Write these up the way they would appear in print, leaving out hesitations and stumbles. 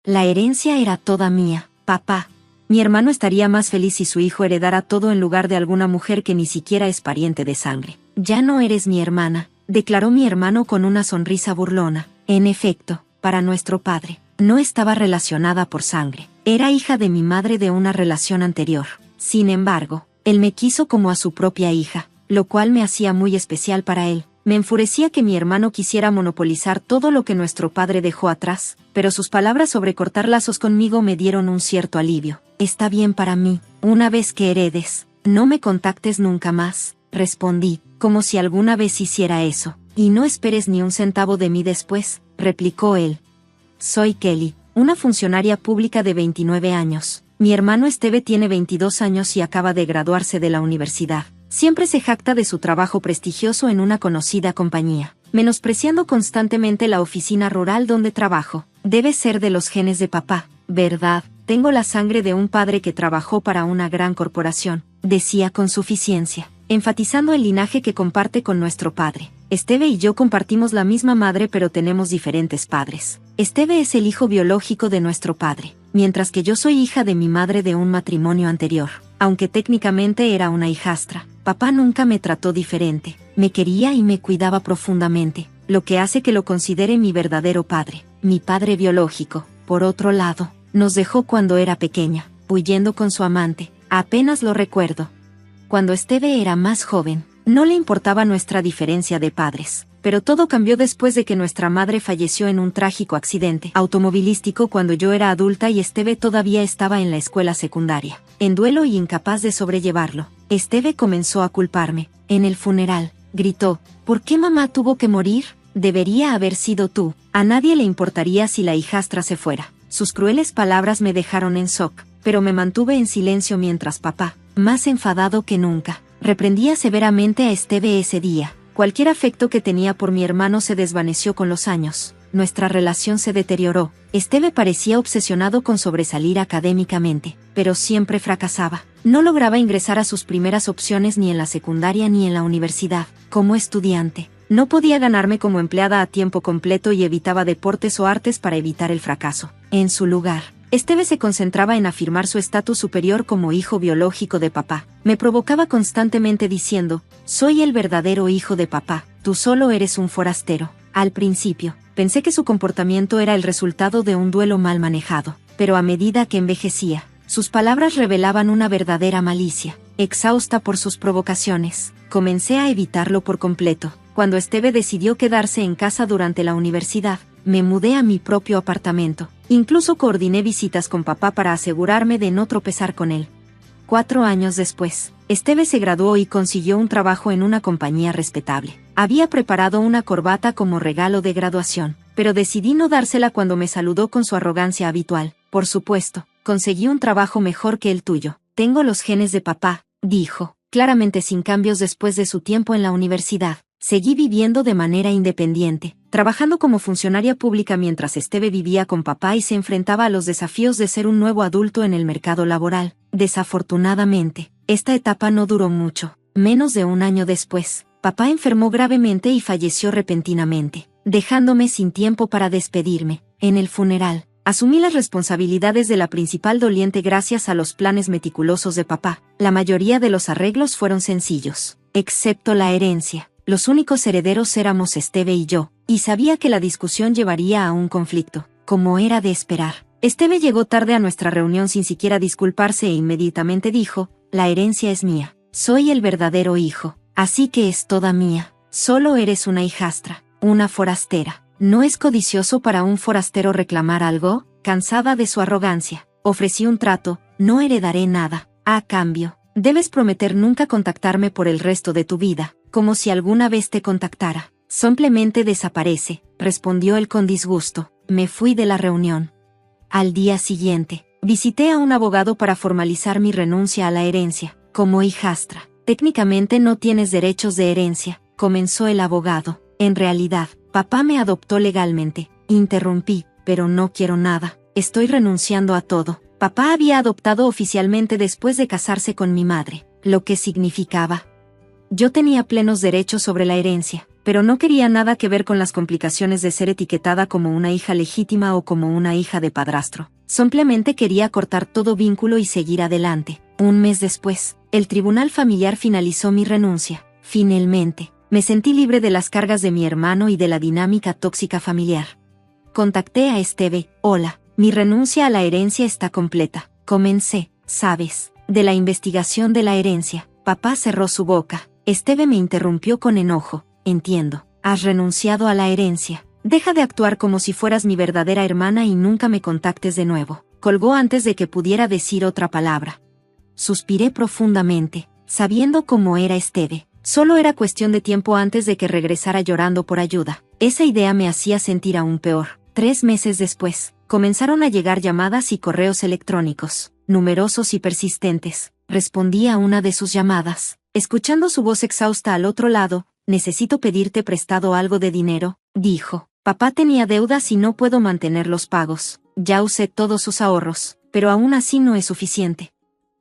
La herencia era toda mía, papá. Mi hermano estaría más feliz si su hijo heredara todo en lugar de alguna mujer que ni siquiera es pariente de sangre. Ya no eres mi hermana, declaró mi hermano con una sonrisa burlona. En efecto, para nuestro padre, no estaba relacionada por sangre. Era hija de mi madre de una relación anterior. Sin embargo, él me quiso como a su propia hija, lo cual me hacía muy especial para él. Me enfurecía que mi hermano quisiera monopolizar todo lo que nuestro padre dejó atrás, pero sus palabras sobre cortar lazos conmigo me dieron un cierto alivio. Está bien para mí, una vez que heredes, no me contactes nunca más, respondí, como si alguna vez hiciera eso. Y no esperes ni un centavo de mí después, replicó él. Soy Kelly, una funcionaria pública de 29 años. Mi hermano Esteve tiene 22 años y acaba de graduarse de la universidad. Siempre se jacta de su trabajo prestigioso en una conocida compañía, menospreciando constantemente la oficina rural donde trabajo. Debe ser de los genes de papá, ¿verdad? Tengo la sangre de un padre que trabajó para una gran corporación, decía con suficiencia, enfatizando el linaje que comparte con nuestro padre. Esteve y yo compartimos la misma madre pero tenemos diferentes padres. Esteve es el hijo biológico de nuestro padre, mientras que yo soy hija de mi madre de un matrimonio anterior. Aunque técnicamente era una hijastra, papá nunca me trató diferente, me quería y me cuidaba profundamente, lo que hace que lo considere mi verdadero padre. Mi padre biológico, por otro lado, nos dejó cuando era pequeña, huyendo con su amante, apenas lo recuerdo. Cuando Esteve era más joven, no le importaba nuestra diferencia de padres, pero todo cambió después de que nuestra madre falleció en un trágico accidente automovilístico cuando yo era adulta y Esteve todavía estaba en la escuela secundaria. En duelo y incapaz de sobrellevarlo, Esteve comenzó a culparme. En el funeral, gritó, ¿por qué mamá tuvo que morir? Debería haber sido tú. A nadie le importaría si la hijastra se fuera. Sus crueles palabras me dejaron en shock, pero me mantuve en silencio mientras papá, más enfadado que nunca, reprendía severamente a Esteve ese día. Cualquier afecto que tenía por mi hermano se desvaneció con los años. Nuestra relación se deterioró. Esteve parecía obsesionado con sobresalir académicamente, pero siempre fracasaba. No lograba ingresar a sus primeras opciones ni en la secundaria ni en la universidad. Como estudiante, no podía ganarme como empleada a tiempo completo y evitaba deportes o artes para evitar el fracaso. En su lugar, Esteve se concentraba en afirmar su estatus superior como hijo biológico de papá. Me provocaba constantemente diciendo, soy el verdadero hijo de papá, tú solo eres un forastero. Al principio, pensé que su comportamiento era el resultado de un duelo mal manejado, pero a medida que envejecía, sus palabras revelaban una verdadera malicia. Exhausta por sus provocaciones, comencé a evitarlo por completo. Cuando Esteve decidió quedarse en casa durante la universidad, me mudé a mi propio apartamento. Incluso coordiné visitas con papá para asegurarme de no tropezar con él. 4 años después, Esteve se graduó y consiguió un trabajo en una compañía respetable. Había preparado una corbata como regalo de graduación, pero decidí no dársela cuando me saludó con su arrogancia habitual. Por supuesto, conseguí un trabajo mejor que el tuyo. Tengo los genes de papá, dijo, claramente sin cambios después de su tiempo en la universidad. Seguí viviendo de manera independiente, trabajando como funcionaria pública mientras Esteve vivía con papá y se enfrentaba a los desafíos de ser un nuevo adulto en el mercado laboral. Desafortunadamente, esta etapa no duró mucho. Menos de un año después, papá enfermó gravemente y falleció repentinamente, dejándome sin tiempo para despedirme. En el funeral, asumí las responsabilidades de la principal doliente gracias a los planes meticulosos de papá. La mayoría de los arreglos fueron sencillos, excepto la herencia. Los únicos herederos éramos Esteve y yo, y sabía que la discusión llevaría a un conflicto, como era de esperar. Esteve llegó tarde a nuestra reunión sin siquiera disculparse e inmediatamente dijo, la herencia es mía, soy el verdadero hijo, así que es toda mía, solo eres una hijastra, una forastera. ¿No es codicioso para un forastero reclamar algo? Cansada de su arrogancia, ofrecí un trato, no heredaré nada, a cambio, debes prometer nunca contactarme por el resto de tu vida. Como si alguna vez te contactara. Simplemente desaparece, respondió él con disgusto. Me fui de la reunión. Al día siguiente, visité a un abogado para formalizar mi renuncia a la herencia. Como hijastra, técnicamente no tienes derechos de herencia, comenzó el abogado. En realidad, papá me adoptó legalmente. Interrumpí, pero no quiero nada. Estoy renunciando a todo. Papá había adoptado oficialmente después de casarse con mi madre, lo que significaba. Yo tenía plenos derechos sobre la herencia. pero no quería nada que ver con las complicaciones de ser etiquetada como una hija legítima o como una hija de padrastro. Simplemente quería cortar todo vínculo y seguir adelante. Un mes después, el tribunal familiar finalizó mi renuncia. Finalmente, me sentí libre de las cargas de mi hermano y de la dinámica tóxica familiar. Contacté a Esteve. Hola, mi renuncia a la herencia está completa. Comencé, ¿sabes?, de la investigación de la herencia. Papá cerró su boca. Esteve me interrumpió con enojo. Entiendo. Has renunciado a la herencia. Deja de actuar como si fueras mi verdadera hermana y nunca me contactes de nuevo. Colgó antes de que pudiera decir otra palabra. Suspiré profundamente, sabiendo cómo era Esteve. Solo era cuestión de tiempo antes de que regresara llorando por ayuda. Esa idea me hacía sentir aún peor. 3 meses después, comenzaron a llegar llamadas y correos electrónicos, numerosos y persistentes. Respondí a una de sus llamadas, escuchando su voz exhausta al otro lado. Necesito pedirte prestado algo de dinero, dijo. Papá tenía deudas y no puedo mantener los pagos. Ya usé todos sus ahorros, pero aún así no es suficiente.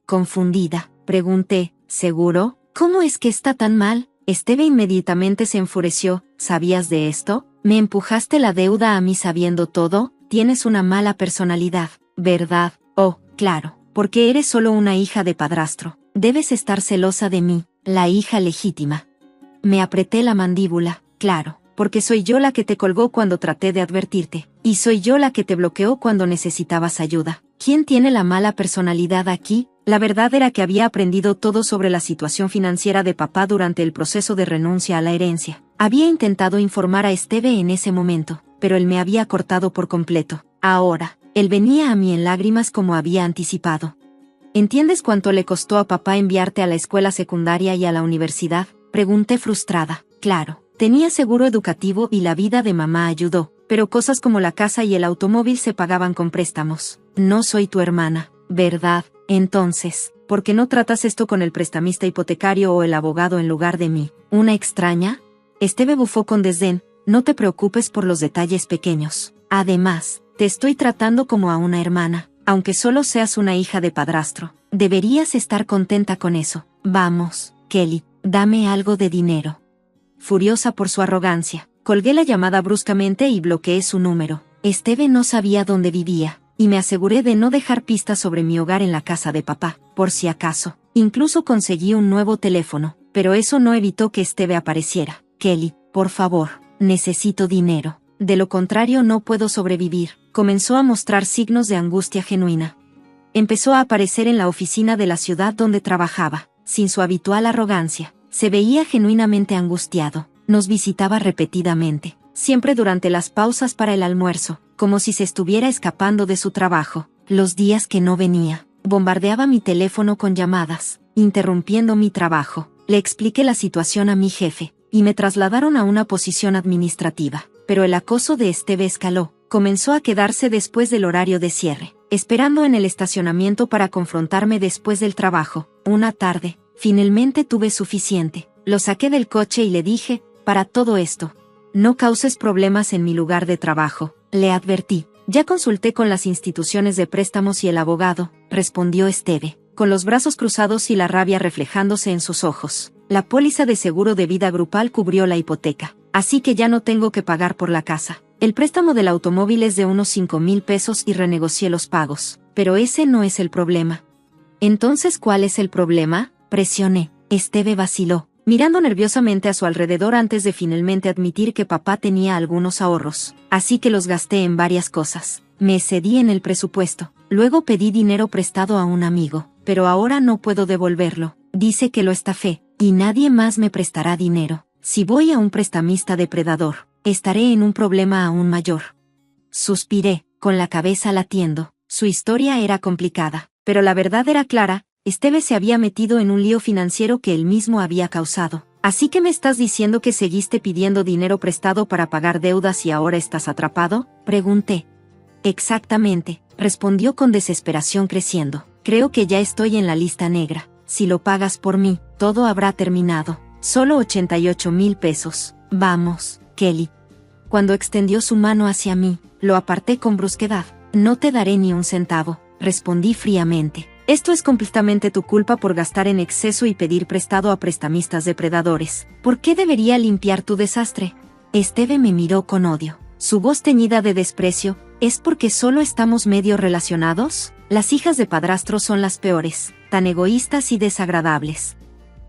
Confundida, pregunté, ¿seguro? ¿Cómo es que está tan mal? Esteve inmediatamente se enfureció. ¿Sabías de esto? ¿Me empujaste la deuda a mí sabiendo todo? Tienes una mala personalidad, ¿verdad? Oh, claro, porque eres solo una hija de padrastro. Debes estar celosa de mí, la hija legítima. Me apreté la mandíbula. Claro, porque soy yo la que te colgó cuando traté de advertirte, y soy yo la que te bloqueó cuando necesitabas ayuda. ¿Quién tiene la mala personalidad aquí? La verdad era que había aprendido todo sobre la situación financiera de papá durante el proceso de renuncia a la herencia. Había intentado informar a Esteve en ese momento, pero él me había cortado por completo. Ahora, él venía a mí en lágrimas como había anticipado. ¿Entiendes cuánto le costó a papá enviarte a la escuela secundaria y a la universidad? Pregunté frustrada. Claro, tenía seguro educativo y la vida de mamá ayudó, pero cosas como la casa y el automóvil se pagaban con préstamos. No soy tu hermana, ¿verdad? Entonces, ¿por qué no tratas esto con el prestamista hipotecario o el abogado en lugar de mí? ¿Una extraña? Esteve bufó con desdén. No te preocupes por los detalles pequeños. Además, te estoy tratando como a una hermana, aunque solo seas una hija de padrastro. Deberías estar contenta con eso. Vamos, Kelly, dame algo de dinero. Furiosa por su arrogancia, colgué la llamada bruscamente y bloqueé su número. Esteve no sabía dónde vivía, y me aseguré de no dejar pistas sobre mi hogar en la casa de papá, por si acaso. Incluso conseguí un nuevo teléfono, pero eso no evitó que Esteve apareciera. Kelly, por favor, necesito dinero. De lo contrario no puedo sobrevivir. Comenzó a mostrar signos de angustia genuina. Empezó a aparecer en la oficina de la ciudad donde trabajaba, sin su habitual arrogancia. Se veía genuinamente angustiado. Nos visitaba repetidamente, siempre durante las pausas para el almuerzo, como si se estuviera escapando de su trabajo. Los días que no venía, bombardeaba mi teléfono con llamadas, interrumpiendo mi trabajo. Le expliqué la situación a mi jefe, y me trasladaron a una posición administrativa. Pero el acoso de Esteve escaló. Comenzó a quedarse después del horario de cierre, esperando en el estacionamiento para confrontarme después del trabajo. Una tarde, finalmente tuve suficiente. Lo saqué del coche y le dije, para todo esto, no causes problemas en mi lugar de trabajo, le advertí. Ya consulté con las instituciones de préstamos y el abogado, respondió Esteve, con los brazos cruzados y la rabia reflejándose en sus ojos. La póliza de seguro de vida grupal cubrió la hipoteca, así que ya no tengo que pagar por la casa. El préstamo del automóvil es de unos 5,000 pesos y renegocié los pagos, pero ese no es el problema. Entonces, ¿cuál es el problema? Presioné. Esteve vaciló, mirando nerviosamente a su alrededor antes de finalmente admitir que papá tenía algunos ahorros, así que los gasté en varias cosas. Me excedí en el presupuesto. Luego pedí dinero prestado a un amigo, pero ahora no puedo devolverlo. Dice que lo estafé, y nadie más me prestará dinero. Si voy a un prestamista depredador, estaré en un problema aún mayor. Suspiré, con la cabeza latiendo. Su historia era complicada, pero la verdad era clara. Esteve se había metido en un lío financiero que él mismo había causado. ¿Así que me estás diciendo que seguiste pidiendo dinero prestado para pagar deudas y ahora estás atrapado? Pregunté. Exactamente, respondió con desesperación creciendo. Creo que ya estoy en la lista negra. Si lo pagas por mí, todo habrá terminado. Solo 88,000 pesos. Vamos, Kelly. Cuando extendió su mano hacia mí, lo aparté con brusquedad. No te daré ni un centavo, respondí fríamente. Esto es completamente tu culpa por gastar en exceso y pedir prestado a prestamistas depredadores. ¿Por qué debería limpiar tu desastre? Esteve me miró con odio. Su voz teñida de desprecio. ¿Es porque solo estamos medio relacionados? Las hijas de padrastro son las peores, tan egoístas y desagradables.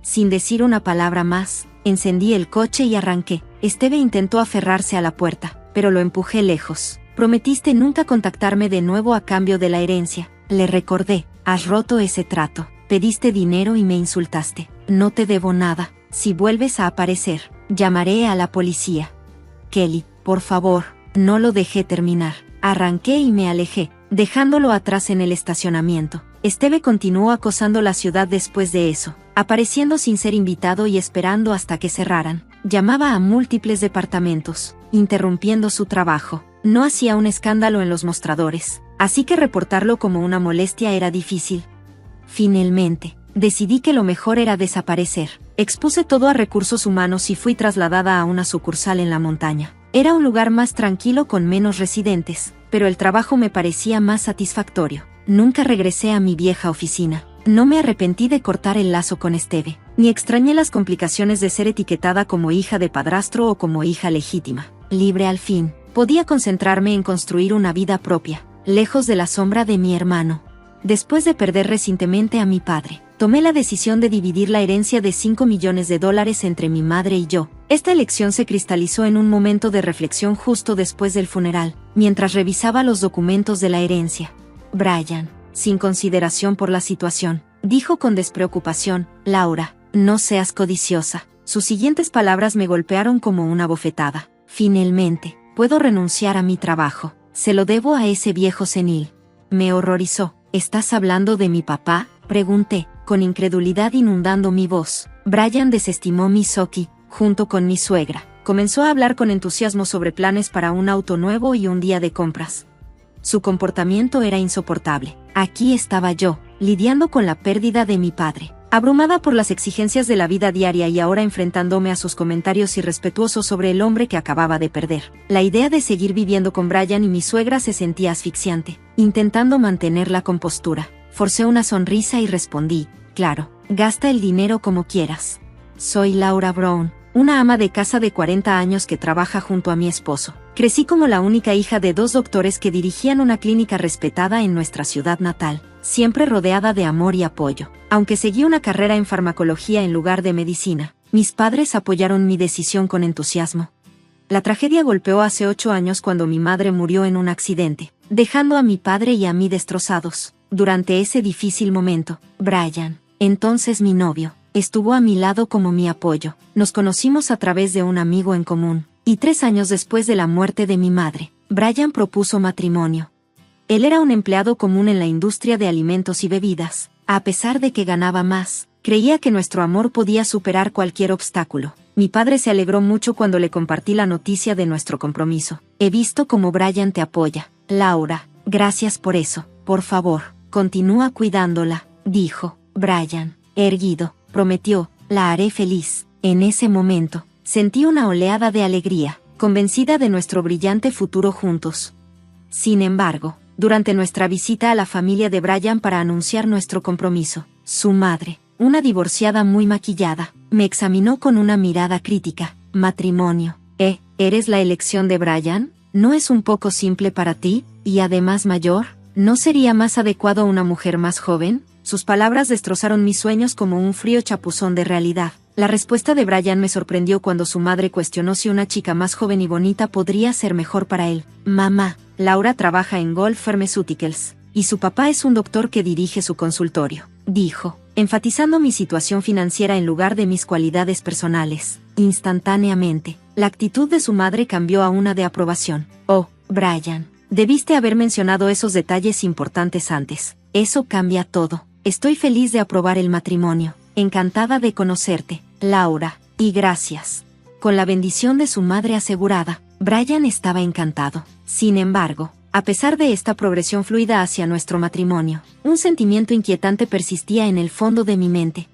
Sin decir una palabra más, encendí el coche y arranqué. Esteve intentó aferrarse a la puerta, pero lo empujé lejos. Prometiste nunca contactarme de nuevo a cambio de la herencia. Le recordé. Has roto ese trato. Pediste dinero y me insultaste. No te debo nada. Si vuelves a aparecer, llamaré a la policía. Kelly, por favor, no lo dejé terminar. Arranqué y me alejé, dejándolo atrás en el estacionamiento. Esteve continuó acosando la ciudad después de eso, apareciendo sin ser invitado y esperando hasta que cerraran. Llamaba a múltiples departamentos, interrumpiendo su trabajo. No hacía un escándalo en los mostradores, así que reportarlo como una molestia era difícil. Finalmente, decidí que lo mejor era desaparecer. Expuse todo a recursos humanos y fui trasladada a una sucursal en la montaña. Era un lugar más tranquilo con menos residentes, pero el trabajo me parecía más satisfactorio. Nunca regresé a mi vieja oficina. No me arrepentí de cortar el lazo con Esteve, ni extrañé las complicaciones de ser etiquetada como hija de padrastro o como hija legítima. Libre al fin, podía concentrarme en construir una vida propia, lejos de la sombra de mi hermano. Después de perder recientemente a mi padre, tomé la decisión de dividir la herencia de $5 millones entre mi madre y yo. Esta elección se cristalizó en un momento de reflexión justo después del funeral, mientras revisaba los documentos de la herencia. Brian, sin consideración por la situación, dijo con despreocupación, Laura, no seas codiciosa. Sus siguientes palabras me golpearon como una bofetada. Finalmente, puedo renunciar a mi trabajo. Se lo debo a ese viejo senil. Me horrorizó. ¿Estás hablando de mi papá?, pregunté, con incredulidad inundando mi voz. Brian desestimó mi Soki, junto con mi suegra. Comenzó a hablar con entusiasmo sobre planes para un auto nuevo y un día de compras. Su comportamiento era insoportable. Aquí estaba yo, lidiando con la pérdida de mi padre, abrumada por las exigencias de la vida diaria y ahora enfrentándome a sus comentarios irrespetuosos sobre el hombre que acababa de perder. La idea de seguir viviendo con Brian y mi suegra se sentía asfixiante. Intentando mantener la compostura, forcé una sonrisa y respondí, claro, gasta el dinero como quieras. Soy Laura Brown, una ama de casa de 40 años que trabaja junto a mi esposo. Crecí como la única hija de 2 doctores que dirigían una clínica respetada en nuestra ciudad natal, siempre rodeada de amor y apoyo. Aunque seguí una carrera en farmacología en lugar de medicina, mis padres apoyaron mi decisión con entusiasmo. La tragedia golpeó hace 8 años cuando mi madre murió en un accidente, dejando a mi padre y a mí destrozados. Durante ese difícil momento, Brian, entonces mi novio, estuvo a mi lado como mi apoyo. Nos conocimos a través de un amigo en común, y 3 años después de la muerte de mi madre, Brian propuso matrimonio. Él era un empleado común en la industria de alimentos y bebidas. A pesar de que ganaba más, creía que nuestro amor podía superar cualquier obstáculo. Mi padre se alegró mucho cuando le compartí la noticia de nuestro compromiso. He visto cómo Brian te apoya, Laura. Gracias por eso. Por favor, continúa cuidándola, dijo. Brian, erguido, prometió, la haré feliz. En ese momento, sentí una oleada de alegría, convencida de nuestro brillante futuro juntos. Sin embargo, durante nuestra visita a la familia de Brian para anunciar nuestro compromiso, su madre, una divorciada muy maquillada, me examinó con una mirada crítica. Matrimonio. ¿Eres la elección de Brian? ¿No es un poco simple para ti? Y además mayor, ¿no sería más adecuado una mujer más joven? Sus palabras destrozaron mis sueños como un frío chapuzón de realidad. La respuesta de Brian me sorprendió cuando su madre cuestionó si una chica más joven y bonita podría ser mejor para él. Mamá, Laura trabaja en Golf Pharmaceuticals, y su papá es un doctor que dirige su consultorio, dijo, enfatizando mi situación financiera en lugar de mis cualidades personales. Instantáneamente, la actitud de su madre cambió a una de aprobación. Oh, Brian, debiste haber mencionado esos detalles importantes antes. Eso cambia todo. Estoy feliz de aprobar el matrimonio. Encantada de conocerte, Laura, y gracias. Con la bendición de su madre asegurada, Brian estaba encantado. Sin embargo, a pesar de esta progresión fluida hacia nuestro matrimonio, un sentimiento inquietante persistía en el fondo de mi mente.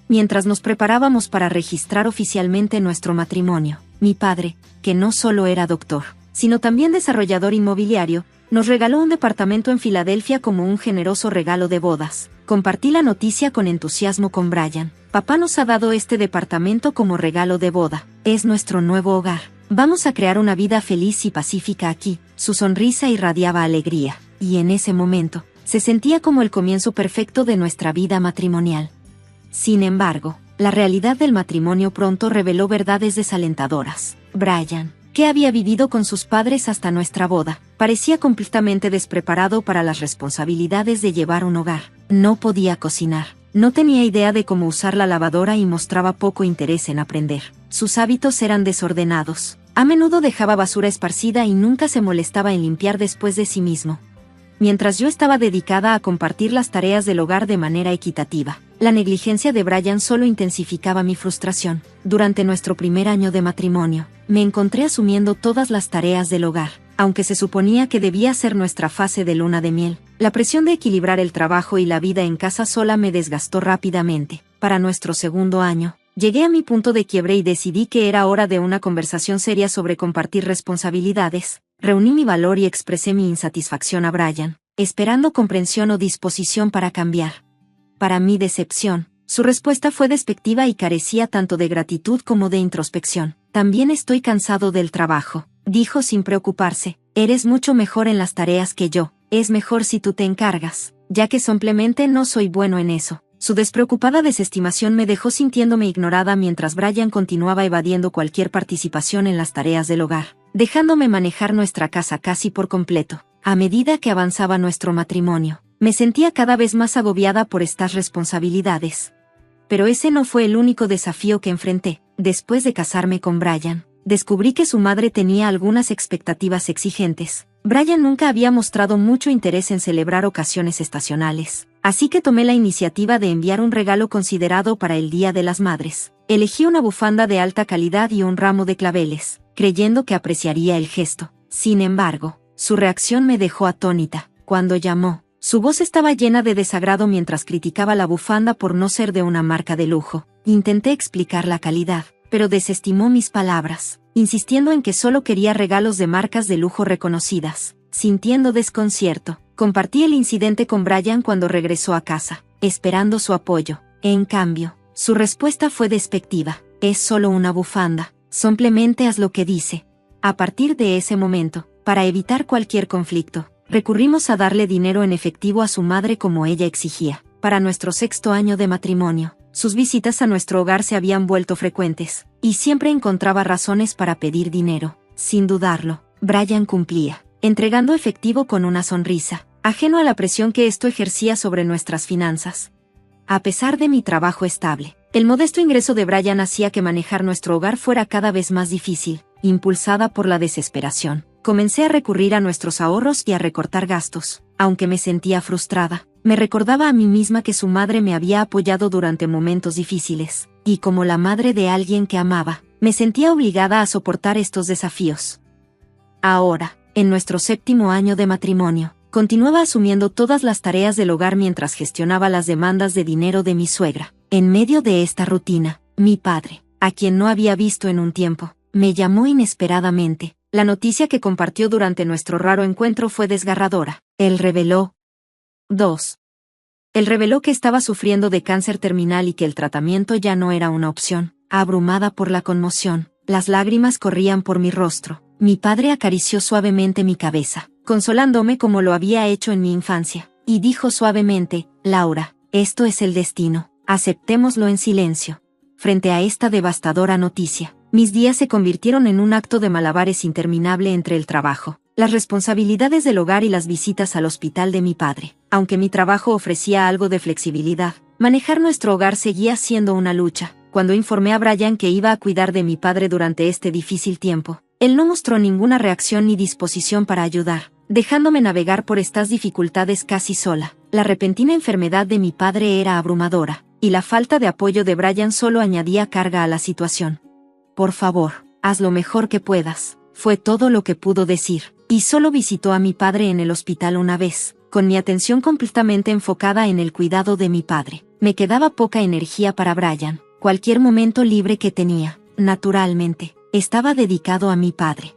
Mientras nos preparábamos para registrar oficialmente nuestro matrimonio, mi padre, que no solo era doctor, sino también desarrollador inmobiliario, nos regaló un departamento en Filadelfia como un generoso regalo de bodas. Compartí la noticia con entusiasmo con Brian. Papá nos ha dado este departamento como regalo de boda. Es nuestro nuevo hogar. Vamos a crear una vida feliz y pacífica aquí. Su sonrisa irradiaba alegría, y en ese momento, se sentía como el comienzo perfecto de nuestra vida matrimonial. Sin embargo, la realidad del matrimonio pronto reveló verdades desalentadoras. Brian, que había vivido con sus padres hasta nuestra boda, parecía completamente despreparado para las responsabilidades de llevar un hogar. No podía cocinar, no tenía idea de cómo usar la lavadora y mostraba poco interés en aprender. Sus hábitos eran desordenados. A menudo dejaba basura esparcida y nunca se molestaba en limpiar después de sí mismo. Mientras yo estaba dedicada a compartir las tareas del hogar de manera equitativa, la negligencia de Brian solo intensificaba mi frustración. Durante nuestro primer año de matrimonio, me encontré asumiendo todas las tareas del hogar, aunque se suponía que debía ser nuestra fase de luna de miel. La presión de equilibrar el trabajo y la vida en casa sola me desgastó rápidamente. Para nuestro segundo año, llegué a mi punto de quiebre y decidí que era hora de una conversación seria sobre compartir responsabilidades. Reuní mi valor y expresé mi insatisfacción a Brian, esperando comprensión o disposición para cambiar. Para mi decepción, su respuesta fue despectiva y carecía tanto de gratitud como de introspección. También estoy cansado del trabajo, dijo sin preocuparse. Eres mucho mejor en las tareas que yo. Es mejor si tú te encargas, ya que simplemente no soy bueno en eso. Su despreocupada desestimación me dejó sintiéndome ignorada mientras Brian continuaba evadiendo cualquier participación en las tareas del hogar, dejándome manejar nuestra casa casi por completo. A medida que avanzaba nuestro matrimonio, me sentía cada vez más agobiada por estas responsabilidades. Pero ese no fue el único desafío que enfrenté. Después de casarme con Brian, descubrí que su madre tenía algunas expectativas exigentes. Brian nunca había mostrado mucho interés en celebrar ocasiones estacionales, así que tomé la iniciativa de enviar un regalo considerado para el Día de las Madres. Elegí una bufanda de alta calidad y un ramo de claveles, creyendo que apreciaría el gesto. Sin embargo, su reacción me dejó atónita. Cuando llamó, su voz estaba llena de desagrado mientras criticaba la bufanda por no ser de una marca de lujo. Intenté explicar la calidad, pero desestimó mis palabras, insistiendo en que solo quería regalos de marcas de lujo reconocidas. Sintiendo desconcierto, compartí el incidente con Brian cuando regresó a casa, esperando su apoyo. En cambio, su respuesta fue despectiva. Es solo una bufanda, simplemente haz lo que dice. A partir de ese momento, para evitar cualquier conflicto, recurrimos a darle dinero en efectivo a su madre como ella exigía. Para nuestro sexto año de matrimonio, sus visitas a nuestro hogar se habían vuelto frecuentes, y siempre encontraba razones para pedir dinero. Sin dudarlo, Brian cumplía, entregando efectivo con una sonrisa, ajeno a la presión que esto ejercía sobre nuestras finanzas. A pesar de mi trabajo estable, el modesto ingreso de Brian hacía que manejar nuestro hogar fuera cada vez más difícil. Impulsada por la desesperación, comencé a recurrir a nuestros ahorros y a recortar gastos. Aunque me sentía frustrada, me recordaba a mí misma que su madre me había apoyado durante momentos difíciles, y como la madre de alguien que amaba, me sentía obligada a soportar estos desafíos. Ahora, en nuestro séptimo año de matrimonio, continuaba asumiendo todas las tareas del hogar mientras gestionaba las demandas de dinero de mi suegra. En medio de esta rutina, mi padre, a quien no había visto en un tiempo, me llamó inesperadamente. La noticia que compartió durante nuestro raro encuentro fue desgarradora. Él reveló que estaba sufriendo de cáncer terminal y que el tratamiento ya no era una opción. Abrumada por la conmoción, las lágrimas corrían por mi rostro. Mi padre acarició suavemente mi cabeza, consolándome como lo había hecho en mi infancia, y dijo suavemente: Laura, esto es el destino, aceptémoslo en silencio. Frente a esta devastadora noticia, mis días se convirtieron en un acto de malabares interminable entre el trabajo, las responsabilidades del hogar y las visitas al hospital de mi padre. Aunque mi trabajo ofrecía algo de flexibilidad, manejar nuestro hogar seguía siendo una lucha. Cuando informé a Brian que iba a cuidar de mi padre durante este difícil tiempo, él no mostró ninguna reacción ni disposición para ayudar, dejándome navegar por estas dificultades casi sola. La repentina enfermedad de mi padre era abrumadora, y la falta de apoyo de Brian solo añadía carga a la situación. Por favor, haz lo mejor que puedas, fue todo lo que pudo decir, y solo visitó a mi padre en el hospital una vez, con mi atención completamente enfocada en el cuidado de mi padre. Me quedaba poca energía para Brian. Cualquier momento libre que tenía, naturalmente, estaba dedicado a mi padre.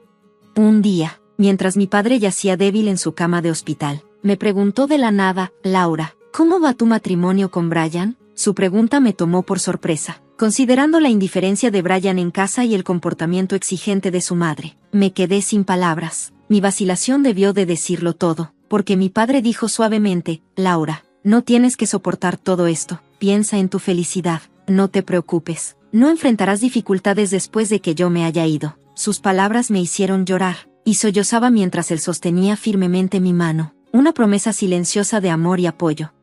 Un día, mientras mi padre yacía débil en su cama de hospital. Me preguntó de la nada: Laura, ¿cómo va tu matrimonio con Brian? Su pregunta me tomó por sorpresa. Considerando la indiferencia de Brian en casa y el comportamiento exigente de su madre, me quedé sin palabras. Mi vacilación debió de decirlo todo, porque mi padre dijo suavemente: Laura, no tienes que soportar todo esto, piensa en tu felicidad, no te preocupes, no enfrentarás dificultades después de que yo me haya ido. Sus palabras me hicieron llorar, y sollozaba mientras él sostenía firmemente mi mano, una promesa silenciosa de amor y apoyo.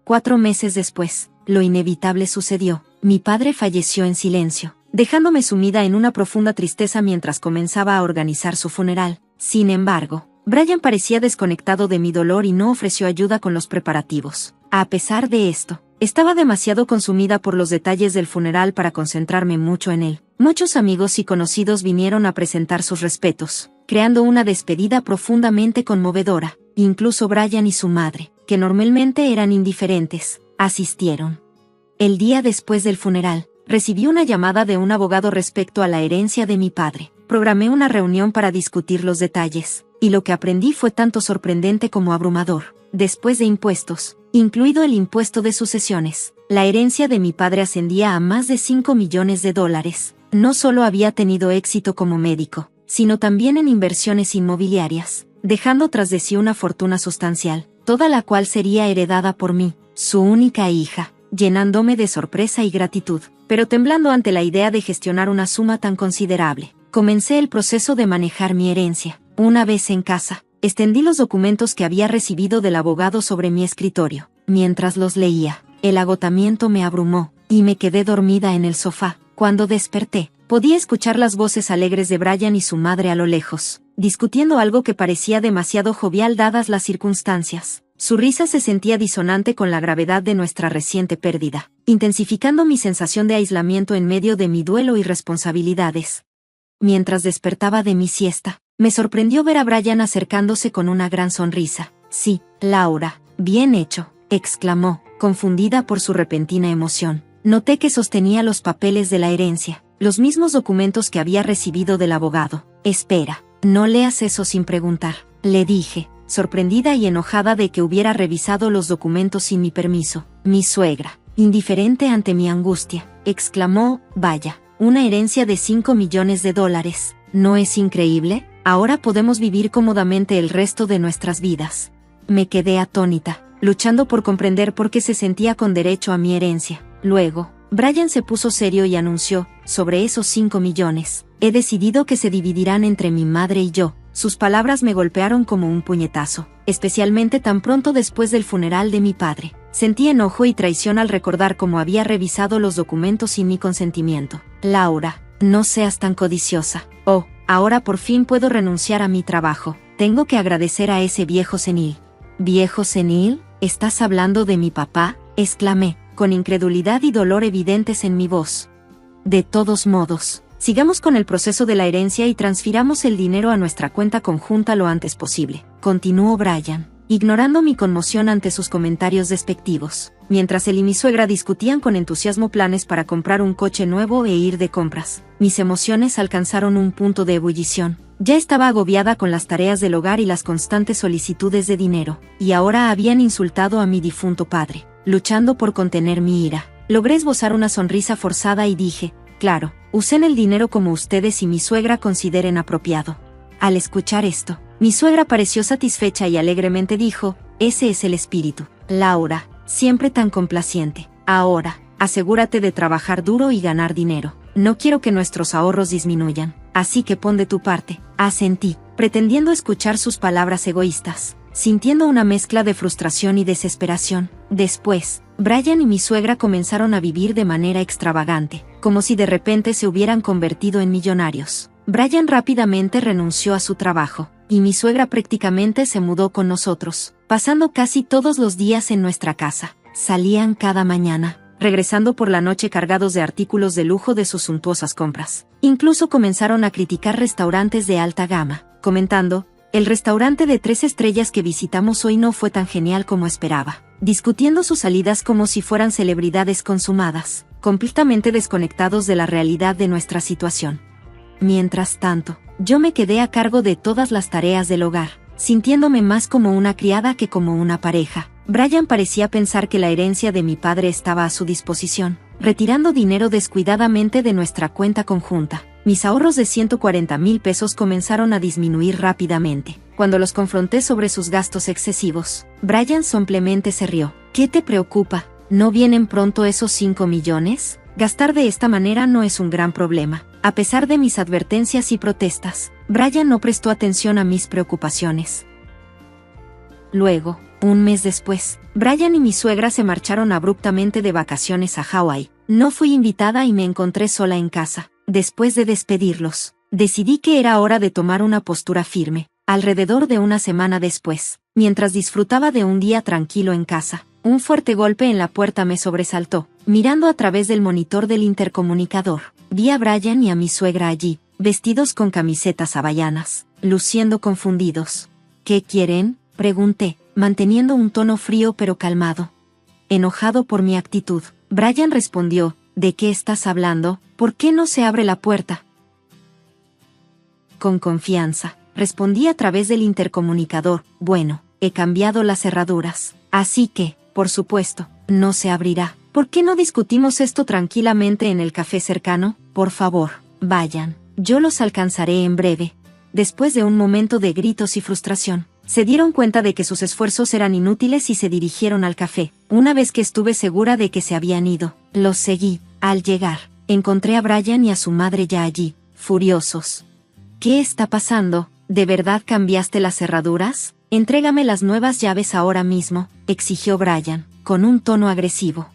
4 meses después, lo inevitable sucedió. Mi padre falleció en silencio, dejándome sumida en una profunda tristeza mientras comenzaba a organizar su funeral. Sin embargo, Brian parecía desconectado de mi dolor y no ofreció ayuda con los preparativos. A pesar de esto, estaba demasiado consumida por los detalles del funeral para concentrarme mucho en él. Muchos amigos y conocidos vinieron a presentar sus respetos, creando una despedida profundamente conmovedora. Incluso Brian y su madre, que normalmente eran indiferentes, asistieron. El día después del funeral, recibí una llamada de un abogado respecto a la herencia de mi padre. Programé una reunión para discutir los detalles, y lo que aprendí fue tanto sorprendente como abrumador. Después de impuestos, incluido el impuesto de sucesiones, la herencia de mi padre ascendía a más de $5 millones. No solo había tenido éxito como médico, sino también en inversiones inmobiliarias, dejando tras de sí una fortuna sustancial, toda la cual sería heredada por mí, su única hija, llenándome de sorpresa y gratitud, pero temblando ante la idea de gestionar una suma tan considerable. Comencé el proceso de manejar mi herencia. Una vez en casa, extendí los documentos que había recibido del abogado sobre mi escritorio. Mientras los leía, el agotamiento me abrumó, y me quedé dormida en el sofá. Cuando desperté, podía escuchar las voces alegres de Brian y su madre a lo lejos, discutiendo algo que parecía demasiado jovial dadas las circunstancias. Su risa se sentía disonante con la gravedad de nuestra reciente pérdida, intensificando mi sensación de aislamiento en medio de mi duelo y responsabilidades. Mientras despertaba de mi siesta, me sorprendió ver a Brian acercándose con una gran sonrisa. Sí, Laura, bien hecho, exclamó, confundida por su repentina emoción. Noté que sostenía los papeles de la herencia, los mismos documentos que había recibido del abogado. Espera, no leas eso sin preguntar, le dije, sorprendida y enojada de que hubiera revisado los documentos sin mi permiso. Mi suegra, indiferente ante mi angustia, exclamó: vaya, una herencia de $5 millones. ¿No es increíble? Ahora podemos vivir cómodamente el resto de nuestras vidas. Me quedé atónita, luchando por comprender por qué se sentía con derecho a mi herencia. Luego, Brian se puso serio y anunció: sobre esos 5 millones, he decidido que se dividirán entre mi madre y yo. Sus palabras me golpearon como un puñetazo, especialmente tan pronto después del funeral de mi padre. Sentí enojo y traición al recordar cómo había revisado los documentos sin mi consentimiento. Laura, no seas tan codiciosa. Oh, ahora por fin puedo renunciar a mi trabajo. Tengo que agradecer a ese viejo senil. ¿Viejo senil? ¿Estás hablando de mi papá?, exclamé, con incredulidad y dolor evidentes en mi voz. De todos modos, sigamos con el proceso de la herencia y transfiramos el dinero a nuestra cuenta conjunta lo antes posible, continuó Brian, ignorando mi conmoción ante sus comentarios despectivos, mientras él y mi suegra discutían con entusiasmo planes para comprar un coche nuevo e ir de compras. Mis emociones alcanzaron un punto de ebullición. Ya estaba agobiada con las tareas del hogar y las constantes solicitudes de dinero, y ahora habían insultado a mi difunto padre. Luchando por contener mi ira, logré esbozar una sonrisa forzada y dije: claro, usen el dinero como ustedes y mi suegra consideren apropiado. Al escuchar esto, mi suegra pareció satisfecha y alegremente dijo: ese es el espíritu, Laura, siempre tan complaciente. Ahora, asegúrate de trabajar duro y ganar dinero. No quiero que nuestros ahorros disminuyan, así que pon de tu parte. Asentí, pretendiendo escuchar sus palabras egoístas, sintiendo una mezcla de frustración y desesperación. Después, Brian y mi suegra comenzaron a vivir de manera extravagante, como si de repente se hubieran convertido en millonarios. Brian rápidamente renunció a su trabajo, y mi suegra prácticamente se mudó con nosotros, pasando casi todos los días en nuestra casa. Salían cada mañana, regresando por la noche cargados de artículos de lujo de sus suntuosas compras. Incluso comenzaron a criticar restaurantes de alta gama, comentando: el restaurante de 3 estrellas que visitamos hoy no fue tan genial como esperaba, discutiendo sus salidas como si fueran celebridades consumadas, completamente desconectados de la realidad de nuestra situación. Mientras tanto, Yo me quedé a cargo de todas las tareas del hogar, sintiéndome más como una criada que como una pareja. Brian parecía pensar que la herencia de mi padre estaba a su disposición, retirando dinero descuidadamente de nuestra cuenta conjunta. Mis ahorros de 140,000 pesos comenzaron a disminuir rápidamente. Cuando los confronté sobre sus gastos excesivos, Brian simplemente se rió. ¿Qué te preocupa? ¿No vienen pronto esos 5 millones? Gastar de esta manera no es un gran problema. A pesar de mis advertencias y protestas, Brian no prestó atención a mis preocupaciones. Luego, un mes después, Brian y mi suegra se marcharon abruptamente de vacaciones a Hawái. No fui invitada y me encontré sola en casa. Después de despedirlos, decidí que era hora de tomar una postura firme. Alrededor de una semana después, mientras disfrutaba de un día tranquilo en casa, un fuerte golpe en la puerta me sobresaltó. Mirando a través del monitor del intercomunicador, vi a Brian y a mi suegra allí, vestidos con camisetas hawaianas, luciendo confundidos. ¿Qué quieren?, pregunté, manteniendo un tono frío pero calmado. Enojado por mi actitud, Brian respondió, ¿de qué estás hablando? ¿Por qué no se abre la puerta? Con confianza, respondí a través del intercomunicador, bueno, he cambiado las cerraduras, así que, por supuesto, no se abrirá. ¿Por qué no discutimos esto tranquilamente en el café cercano? Por favor, vayan, yo los alcanzaré en breve. Después de un momento de gritos y frustración, se dieron cuenta de que sus esfuerzos eran inútiles y se dirigieron al café. Una vez que estuve segura de que se habían ido, los seguí. Al llegar, encontré a Brian y a su madre ya allí, furiosos. ¿Qué está pasando? ¿De verdad cambiaste las cerraduras? Entrégame las nuevas llaves ahora mismo, exigió Brian, con un tono agresivo.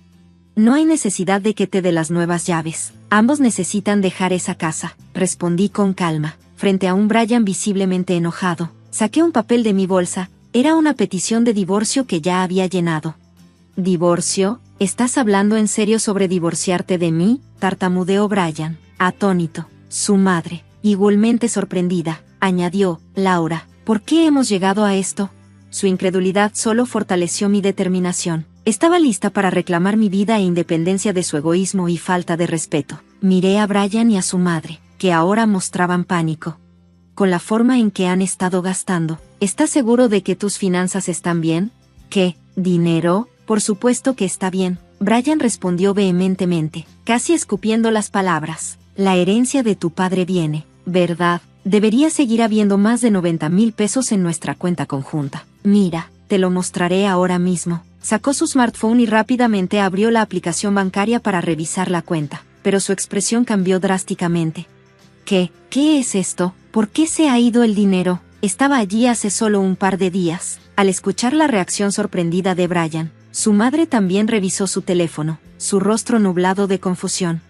No hay necesidad de que te dé las nuevas llaves. Ambos necesitan dejar esa casa, respondí con calma. Frente a un Brian visiblemente enojado, saqué un papel de mi bolsa. Era una petición de divorcio que ya había llenado. ¿Divorcio? ¿Estás hablando en serio sobre divorciarte de mí?, tartamudeó Brian, atónito. Su madre, igualmente sorprendida, añadió, Laura, ¿por qué hemos llegado a esto? Su incredulidad solo fortaleció mi determinación. Estaba lista para reclamar mi vida e independencia de su egoísmo y falta de respeto. Miré a Brian y a su madre, que ahora mostraban pánico. Con la forma en que han estado gastando, ¿estás seguro de que tus finanzas están bien? ¿Qué? ¿Dinero? Por supuesto que está bien, Brian respondió vehementemente, casi escupiendo las palabras. La herencia de tu padre viene, ¿verdad? Debería seguir habiendo más de 90,000 pesos en nuestra cuenta conjunta. Mira, te lo mostraré ahora mismo. Sacó su smartphone y rápidamente abrió la aplicación bancaria para revisar la cuenta, pero su expresión cambió drásticamente. ¿Qué es esto? ¿Por qué se ha ido el dinero? Estaba allí hace solo un par de días. Al escuchar la reacción sorprendida de Brian, su madre también revisó su teléfono, su rostro nublado de confusión.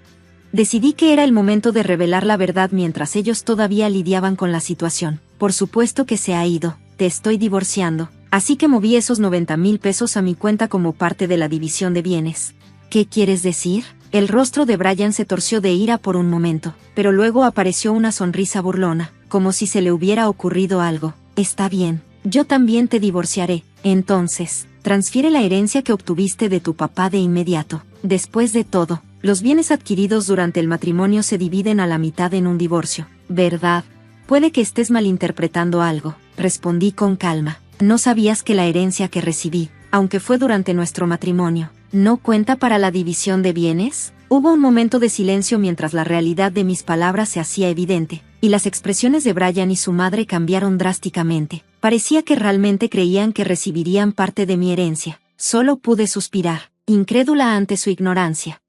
Decidí que era el momento de revelar la verdad mientras ellos todavía lidiaban con la situación. Por supuesto que se ha ido, te estoy divorciando, así que moví esos 90,000 pesos a mi cuenta como parte de la división de bienes. ¿Qué quieres decir? El rostro de Brian se torció de ira por un momento, pero luego apareció una sonrisa burlona, como si se le hubiera ocurrido algo. Está bien, yo también te divorciaré. Entonces, transfiere la herencia que obtuviste de tu papá de inmediato. Después de todo, los bienes adquiridos durante el matrimonio se dividen a la mitad en un divorcio, ¿verdad? Puede que estés malinterpretando algo, respondí con calma. ¿No sabías que la herencia que recibí, aunque fue durante nuestro matrimonio, no cuenta para la división de bienes? Hubo un momento de silencio mientras la realidad de mis palabras se hacía evidente, y las expresiones de Brian y su madre cambiaron drásticamente. Parecía que realmente creían que recibirían parte de mi herencia. Solo pude suspirar, incrédula ante su ignorancia.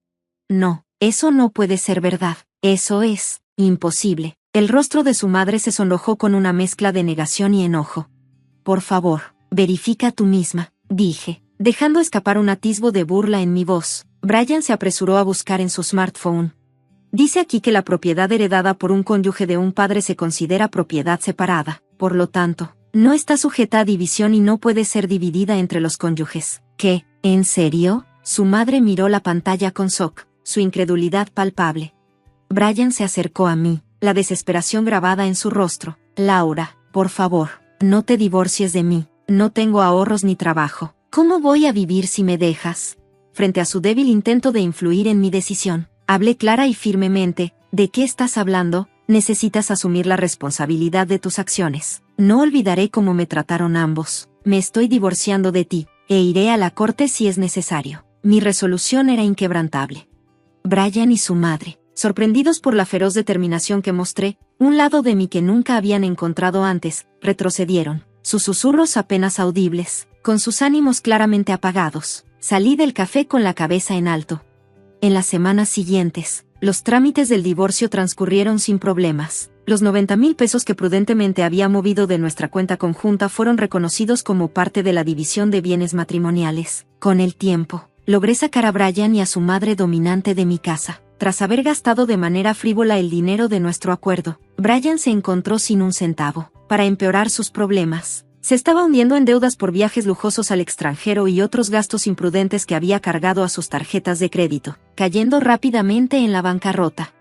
No, eso no puede ser verdad. Eso es imposible. El rostro de su madre se sonrojó con una mezcla de negación y enojo. Por favor, verifica tú misma, dije, dejando escapar un atisbo de burla en mi voz. Brian se apresuró a buscar en su smartphone. Dice aquí que la propiedad heredada por un cónyuge de un padre se considera propiedad separada, por lo tanto, no está sujeta a división y no puede ser dividida entre los cónyuges. ¿Qué? ¿En serio? Su madre miró la pantalla con shock, su incredulidad palpable. Brian se acercó a mí, la desesperación grabada en su rostro. Laura, por favor, no te divorcies de mí, no tengo ahorros ni trabajo. ¿Cómo voy a vivir si me dejas? Frente a su débil intento de influir en mi decisión, hablé clara y firmemente. ¿De qué estás hablando? necesitas asumir la responsabilidad de tus acciones. No olvidaré cómo me trataron ambos. Me estoy divorciando de ti, e iré a la corte si es necesario. Mi resolución era inquebrantable. Brian y su madre, sorprendidos por la feroz determinación que mostré, un lado de mí que nunca habían encontrado antes, retrocedieron, sus susurros apenas audibles, con sus ánimos claramente apagados. Salí del café con la cabeza en alto. En las semanas siguientes, los trámites del divorcio transcurrieron sin problemas. Los 90,000 pesos que prudentemente había movido de nuestra cuenta conjunta fueron reconocidos como parte de la división de bienes matrimoniales. Con el tiempo, logré sacar a Brian y a su madre dominante de mi casa. Tras haber gastado de manera frívola el dinero de nuestro acuerdo, Brian se encontró sin un centavo. Para empeorar sus problemas, se estaba hundiendo en deudas por viajes lujosos al extranjero y otros gastos imprudentes que había cargado a sus tarjetas de crédito, cayendo rápidamente en la bancarrota.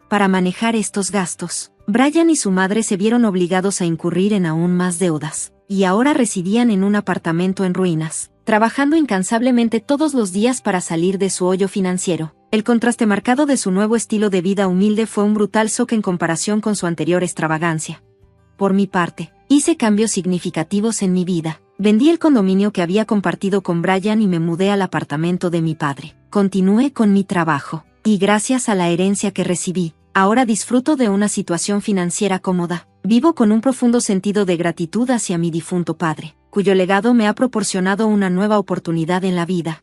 Para manejar estos gastos, Brian y su madre se vieron obligados a incurrir en aún más deudas, y ahora residían en un apartamento en ruinas, trabajando incansablemente todos los días para salir de su hoyo financiero. El contraste marcado de su nuevo estilo de vida humilde fue un brutal shock en comparación con su anterior extravagancia. Por mi parte, hice cambios significativos en mi vida. Vendí el condominio que había compartido con Brian y me mudé al apartamento de mi padre. Continué con mi trabajo, y gracias a la herencia que recibí, ahora disfruto de una situación financiera cómoda. Vivo con un profundo sentido de gratitud hacia mi difunto padre, cuyo legado me ha proporcionado una nueva oportunidad en la vida.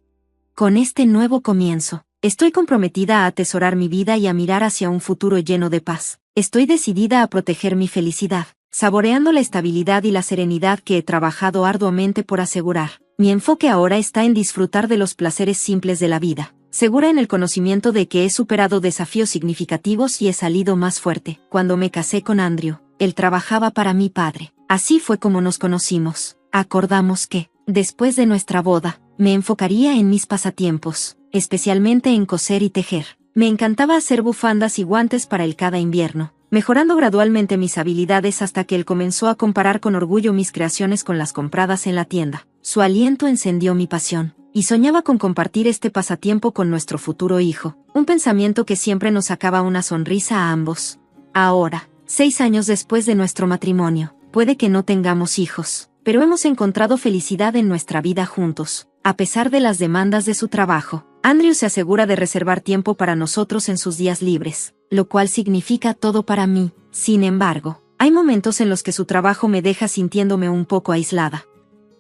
Con este nuevo comienzo, estoy comprometida a atesorar mi vida y a mirar hacia un futuro lleno de paz. Estoy decidida a proteger mi felicidad, saboreando la estabilidad y la serenidad que he trabajado arduamente por asegurar. Mi enfoque ahora está en disfrutar de los placeres simples de la vida, segura en el conocimiento de que he superado desafíos significativos y he salido más fuerte. Cuando me casé con Andrew, él trabajaba para mi padre. Así fue como nos conocimos. Acordamos que, después de nuestra boda, me enfocaría en mis pasatiempos, especialmente en coser y tejer. Me encantaba hacer bufandas y guantes para él cada invierno, mejorando gradualmente mis habilidades hasta que él comenzó a comparar con orgullo mis creaciones con las compradas en la tienda. Su aliento encendió mi pasión, y soñaba con compartir este pasatiempo con nuestro futuro hijo, un pensamiento que siempre nos sacaba una sonrisa a ambos. Ahora, 6 años después de nuestro matrimonio, puede que no tengamos hijos, pero hemos encontrado felicidad en nuestra vida juntos. A pesar de las demandas de su trabajo, Andrew se asegura de reservar tiempo para nosotros en sus días libres, lo cual significa todo para mí. Sin embargo, hay momentos en los que su trabajo me deja sintiéndome un poco aislada.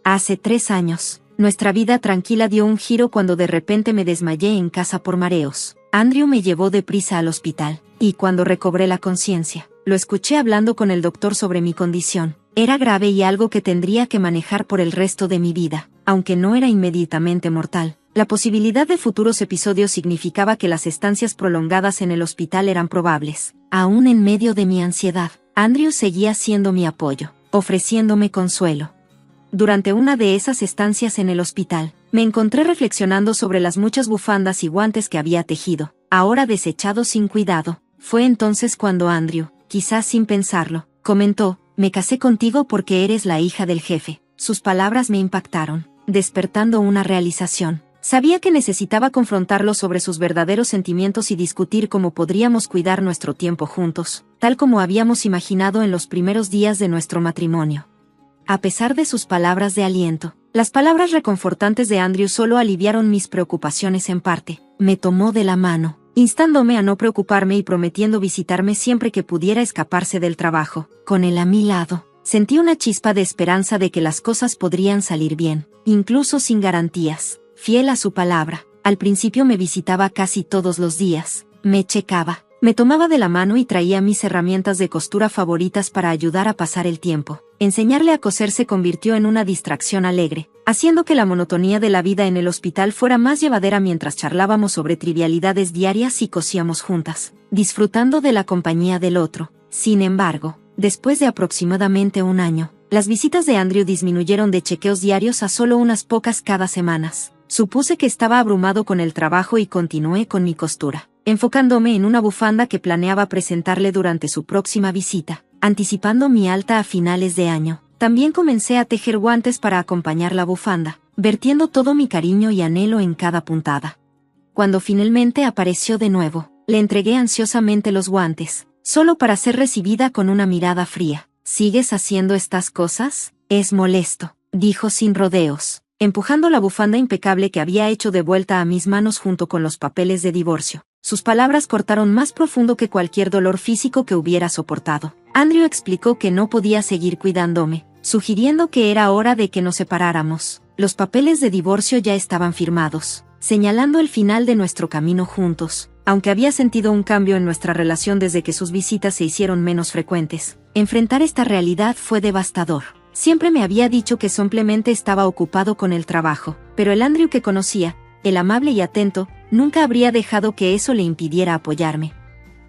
Hace 3 años, nuestra vida tranquila dio un giro cuando de repente me desmayé en casa por mareos. Andrew me llevó deprisa al hospital, y cuando recobré la conciencia, lo escuché hablando con el doctor sobre mi condición. Era grave y algo que tendría que manejar por el resto de mi vida, aunque no era inmediatamente mortal. La posibilidad de futuros episodios significaba que las estancias prolongadas en el hospital eran probables. Aún en medio de mi ansiedad, Andrew seguía siendo mi apoyo, ofreciéndome consuelo. Durante una de esas estancias en el hospital, me encontré reflexionando sobre las muchas bufandas y guantes que había tejido, ahora desechados sin cuidado. Fue entonces cuando Andrew, quizás sin pensarlo, comentó: «Me casé contigo porque eres la hija del jefe». Sus palabras me impactaron, despertando una realización. Sabía que necesitaba confrontarlo sobre sus verdaderos sentimientos y discutir cómo podríamos cuidar nuestro tiempo juntos, tal como habíamos imaginado en los primeros días de nuestro matrimonio. A pesar de sus palabras de aliento, las palabras reconfortantes de Andrew solo aliviaron mis preocupaciones en parte. Me tomó de la mano, instándome a no preocuparme y prometiendo visitarme siempre que pudiera escaparse del trabajo. Con él a mi lado, sentí una chispa de esperanza de que las cosas podrían salir bien, incluso sin garantías. Fiel a su palabra, al principio me visitaba casi todos los días, me checaba, me tomaba de la mano y traía mis herramientas de costura favoritas para ayudar a pasar el tiempo. Enseñarle a coser se convirtió en una distracción alegre, haciendo que la monotonía de la vida en el hospital fuera más llevadera mientras charlábamos sobre trivialidades diarias y cosíamos juntas, disfrutando de la compañía del otro. Sin embargo, después de aproximadamente 1 año, las visitas de Andrew disminuyeron de chequeos diarios a solo unas pocas cada semanas. Supuse que estaba abrumado con el trabajo y continué con mi costura, enfocándome en una bufanda que planeaba presentarle durante su próxima visita. Anticipando mi alta a finales de año, también comencé a tejer guantes para acompañar la bufanda, vertiendo todo mi cariño y anhelo en cada puntada. Cuando finalmente apareció de nuevo, le entregué ansiosamente los guantes. solo para ser recibida con una mirada fría. ¿Sigues haciendo estas cosas? Es molesto, dijo sin rodeos, empujando la bufanda impecable que había hecho de vuelta a mis manos junto con los papeles de divorcio. Sus palabras cortaron más profundo que cualquier dolor físico que hubiera soportado. Andrew explicó que no podía seguir cuidándome, sugiriendo que era hora de que nos separáramos. Los papeles de divorcio ya estaban firmados, señalando el final de nuestro camino juntos. Aunque había sentido un cambio en nuestra relación desde que sus visitas se hicieron menos frecuentes, enfrentar esta realidad fue devastador. Siempre me había dicho que simplemente estaba ocupado con el trabajo, pero el Andrew que conocía, el amable y atento, nunca habría dejado que eso le impidiera apoyarme.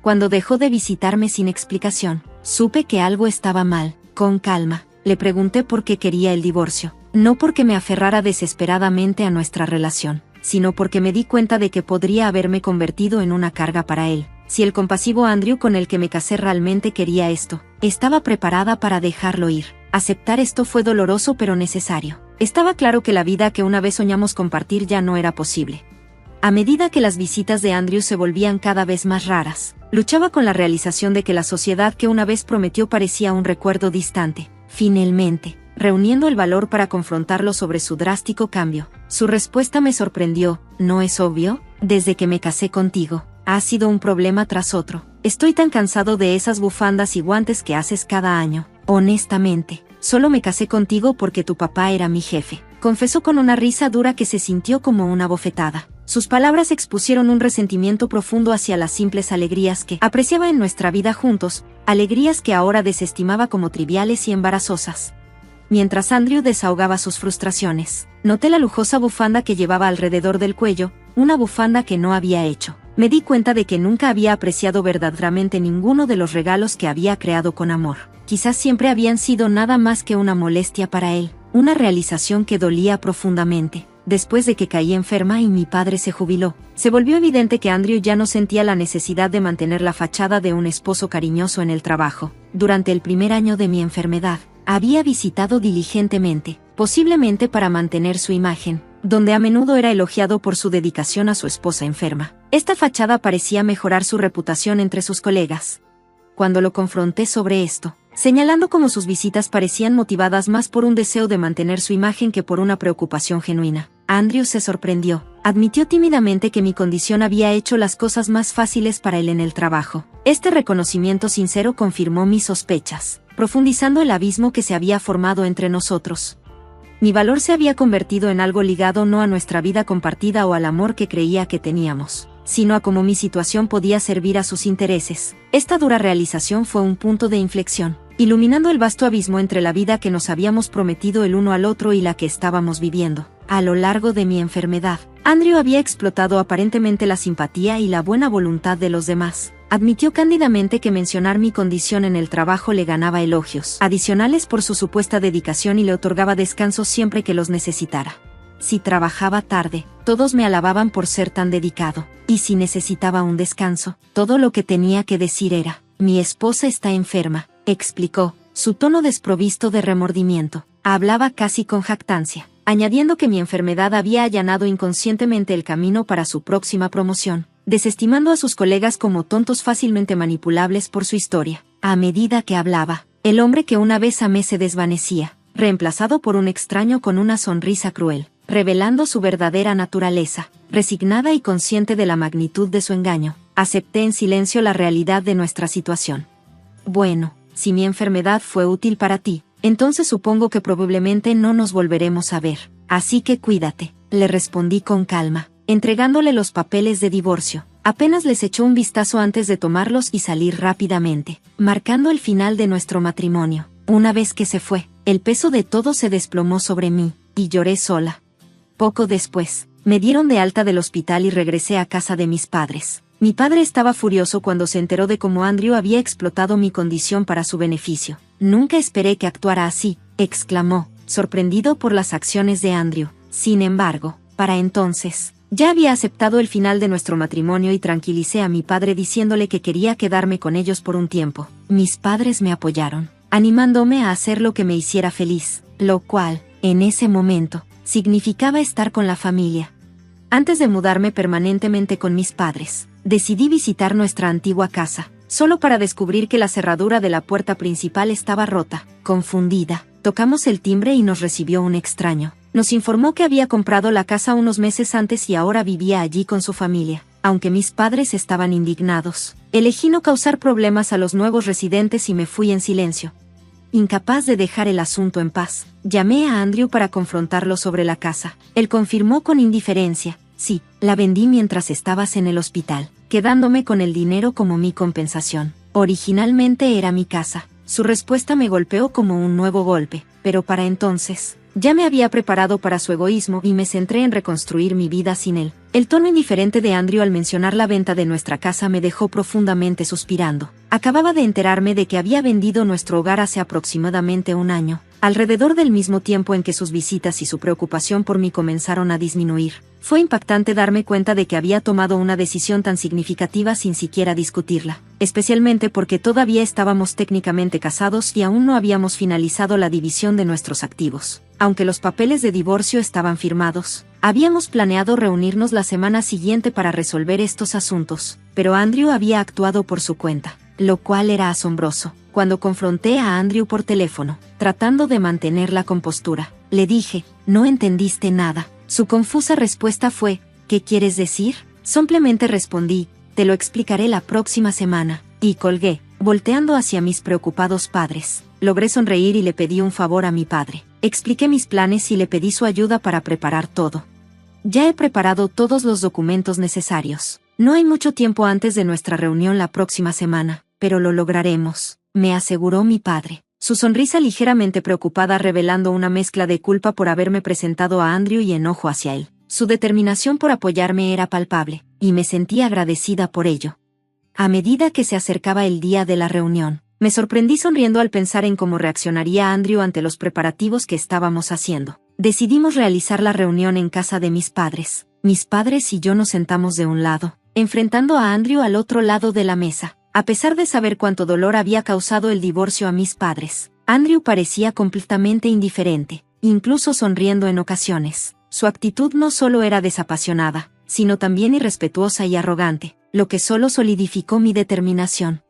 Cuando dejó de visitarme sin explicación, supe que algo estaba mal. Con calma, le pregunté por qué quería el divorcio. No porque me aferrara desesperadamente a nuestra relación, sino porque me di cuenta de que podría haberme convertido en una carga para él. Si el compasivo Andrew con el que me casé realmente quería esto, estaba preparada para dejarlo ir. Aceptar esto fue doloroso pero necesario. Estaba claro que la vida que una vez soñamos compartir ya no era posible. A medida que las visitas de Andrew se volvían cada vez más raras, luchaba con la realización de que la sociedad que una vez prometió parecía un recuerdo distante. Finalmente, reuniendo el valor para confrontarlo sobre su drástico cambio, su respuesta me sorprendió. ¿No es obvio? Desde que me casé contigo, ha sido un problema tras otro. Estoy tan cansado de esas bufandas y guantes que haces cada año. Honestamente, solo me casé contigo porque tu papá era mi jefe, confesó con una risa dura que se sintió como una bofetada. Sus palabras expusieron un resentimiento profundo hacia las simples alegrías que apreciaba en nuestra vida juntos, alegrías que ahora desestimaba como triviales y embarazosas. Mientras Andrew desahogaba sus frustraciones, noté la lujosa bufanda que llevaba alrededor del cuello, una bufanda que no había hecho. Me di cuenta de que nunca había apreciado verdaderamente ninguno de los regalos que había creado con amor. Quizás siempre habían sido nada más que una molestia para él, una realización que dolía profundamente. Después de que caí enferma y mi padre se jubiló, se volvió evidente que Andrew ya no sentía la necesidad de mantener la fachada de un esposo cariñoso en el trabajo. Durante el primer año de mi enfermedad, había visitado diligentemente, posiblemente para mantener su imagen, donde a menudo era elogiado por su dedicación a su esposa enferma. Esta fachada parecía mejorar su reputación entre sus colegas. Cuando lo confronté sobre esto, señalando cómo sus visitas parecían motivadas más por un deseo de mantener su imagen que por una preocupación genuina, Andrew se sorprendió. Admitió tímidamente que mi condición había hecho las cosas más fáciles para él en el trabajo. Este reconocimiento sincero confirmó mis sospechas, profundizando el abismo que se había formado entre nosotros. Mi valor se había convertido en algo ligado no a nuestra vida compartida o al amor que creía que teníamos, sino a cómo mi situación podía servir a sus intereses. Esta dura realización fue un punto de inflexión, iluminando el vasto abismo entre la vida que nos habíamos prometido el uno al otro y la que estábamos viviendo. A lo largo de mi enfermedad, Andrew había explotado aparentemente la simpatía y la buena voluntad de los demás. Admitió cándidamente que mencionar mi condición en el trabajo le ganaba elogios adicionales por su supuesta dedicación y le otorgaba descansos siempre que los necesitara. Si trabajaba tarde, todos me alababan por ser tan dedicado, y si necesitaba un descanso, todo lo que tenía que decir era: mi esposa está enferma, explicó, su tono desprovisto de remordimiento. Hablaba casi con jactancia, añadiendo que mi enfermedad había allanado inconscientemente el camino para su próxima promoción, desestimando a sus colegas como tontos fácilmente manipulables por su historia. A medida que hablaba, el hombre que una vez amé se desvanecía, reemplazado por un extraño con una sonrisa cruel, revelando su verdadera naturaleza. Resignada y consciente de la magnitud de su engaño, acepté en silencio la realidad de nuestra situación. Bueno, si mi enfermedad fue útil para ti, entonces supongo que probablemente no nos volveremos a ver. Así que cuídate, le respondí con calma, entregándole los papeles de divorcio. Apenas les echó un vistazo antes de tomarlos y salir rápidamente, marcando el final de nuestro matrimonio. Una vez que se fue, el peso de todo se desplomó sobre mí, y lloré sola. Poco después, me dieron de alta del hospital y regresé a casa de mis padres. Mi padre estaba furioso cuando se enteró de cómo Andrew había explotado mi condición para su beneficio. Nunca esperé que actuara así, exclamó, sorprendido por las acciones de Andrew. Sin embargo, para entonces, ya había aceptado el final de nuestro matrimonio y tranquilicé a mi padre diciéndole que quería quedarme con ellos por un tiempo. Mis padres me apoyaron, animándome a hacer lo que me hiciera feliz, lo cual, en ese momento, significaba estar con la familia. Antes de mudarme permanentemente con mis padres, decidí visitar nuestra antigua casa, solo para descubrir que la cerradura de la puerta principal estaba rota. Confundida, tocamos el timbre y nos recibió un extraño. Nos informó que había comprado la casa unos meses antes y ahora vivía allí con su familia. Aunque mis padres estaban indignados, elegí no causar problemas a los nuevos residentes y me fui en silencio. Incapaz de dejar el asunto en paz, llamé a Andrew para confrontarlo sobre la casa. Él confirmó con indiferencia: sí, la vendí mientras estabas en el hospital, quedándome con el dinero como mi compensación. Originalmente era mi casa. Su respuesta me golpeó como un nuevo golpe, pero para entonces, ya me había preparado para su egoísmo y me centré en reconstruir mi vida sin él. El tono indiferente de Andrew al mencionar la venta de nuestra casa me dejó profundamente suspirando. Acababa de enterarme de que había vendido nuestro hogar hace aproximadamente un año, alrededor del mismo tiempo en que sus visitas y su preocupación por mí comenzaron a disminuir. Fue impactante darme cuenta de que había tomado una decisión tan significativa sin siquiera discutirla, especialmente porque todavía estábamos técnicamente casados y aún no habíamos finalizado la división de nuestros activos. Aunque los papeles de divorcio estaban firmados, habíamos planeado reunirnos la semana siguiente para resolver estos asuntos, pero Andrew había actuado por su cuenta, lo cual era asombroso. Cuando confronté a Andrew por teléfono, tratando de mantener la compostura, le dije: no entendiste nada. Su confusa respuesta fue: ¿qué quieres decir? Simplemente respondí: te lo explicaré la próxima semana, y colgué, volteando hacia mis preocupados padres. Logré sonreír y le pedí un favor a mi padre. Expliqué mis planes y le pedí su ayuda para preparar todo. Ya he preparado todos los documentos necesarios. No hay mucho tiempo antes de nuestra reunión la próxima semana, pero lo lograremos, me aseguró mi padre, su sonrisa ligeramente preocupada revelando una mezcla de culpa por haberme presentado a Andrew y enojo hacia él. Su determinación por apoyarme era palpable, y me sentí agradecida por ello. A medida que se acercaba el día de la reunión, me sorprendí sonriendo al pensar en cómo reaccionaría Andrew ante los preparativos que estábamos haciendo. Decidimos realizar la reunión en casa de mis padres. Mis padres y yo nos sentamos de un lado, enfrentando a Andrew al otro lado de la mesa. A pesar de saber cuánto dolor había causado el divorcio a mis padres, Andrew parecía completamente indiferente, incluso sonriendo en ocasiones. Su actitud no solo era desapasionada, sino también irrespetuosa y arrogante, lo que solo solidificó mi determinación.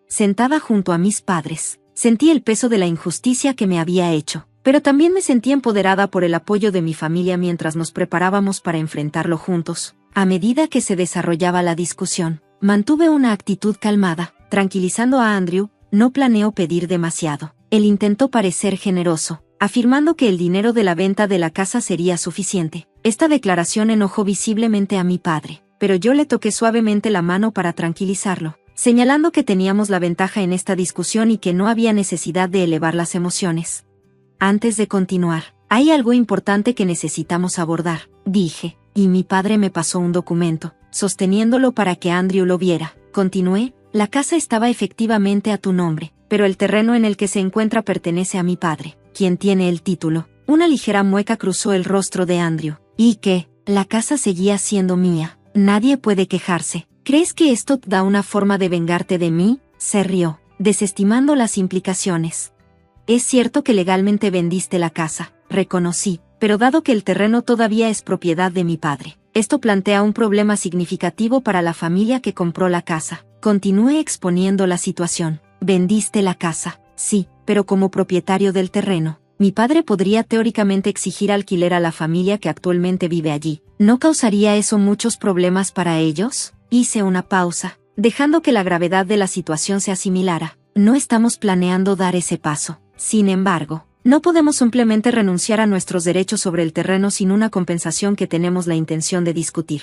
Sentada junto a mis padres, sentí el peso de la injusticia que me había hecho, pero también me sentí empoderada por el apoyo de mi familia mientras nos preparábamos para enfrentarlo juntos. A medida que se desarrollaba la discusión, mantuve una actitud calmada, tranquilizando a Andrew. No planeo pedir demasiado. Él intentó parecer generoso, afirmando que el dinero de la venta de la casa sería suficiente. Esta declaración enojó visiblemente a mi padre, pero yo le toqué suavemente la mano para tranquilizarlo, señalando que teníamos la ventaja en esta discusión y que no había necesidad de elevar las emociones. Antes de continuar, hay algo importante que necesitamos abordar, dije, y mi padre me pasó un documento, sosteniéndolo para que Andrew lo viera. Continué: la casa estaba efectivamente a tu nombre, pero el terreno en el que se encuentra pertenece a mi padre, quien tiene el título. Una ligera mueca cruzó el rostro de Andrew. ¿Y qué? La casa seguía siendo mía. Nadie puede quejarse. ¿Crees que esto te da una forma de vengarte de mí? Se rió, desestimando las implicaciones. Es cierto que legalmente vendiste la casa, reconocí, pero dado que el terreno todavía es propiedad de mi padre, esto plantea un problema significativo para la familia que compró la casa. Continué exponiendo la situación. Vendiste la casa, sí, pero como propietario del terreno, mi padre podría teóricamente exigir alquiler a la familia que actualmente vive allí. ¿No causaría eso muchos problemas para ellos? Hice una pausa, dejando que la gravedad de la situación se asimilara. No estamos planeando dar ese paso. Sin embargo, no podemos simplemente renunciar a nuestros derechos sobre el terreno sin una compensación que tenemos la intención de discutir.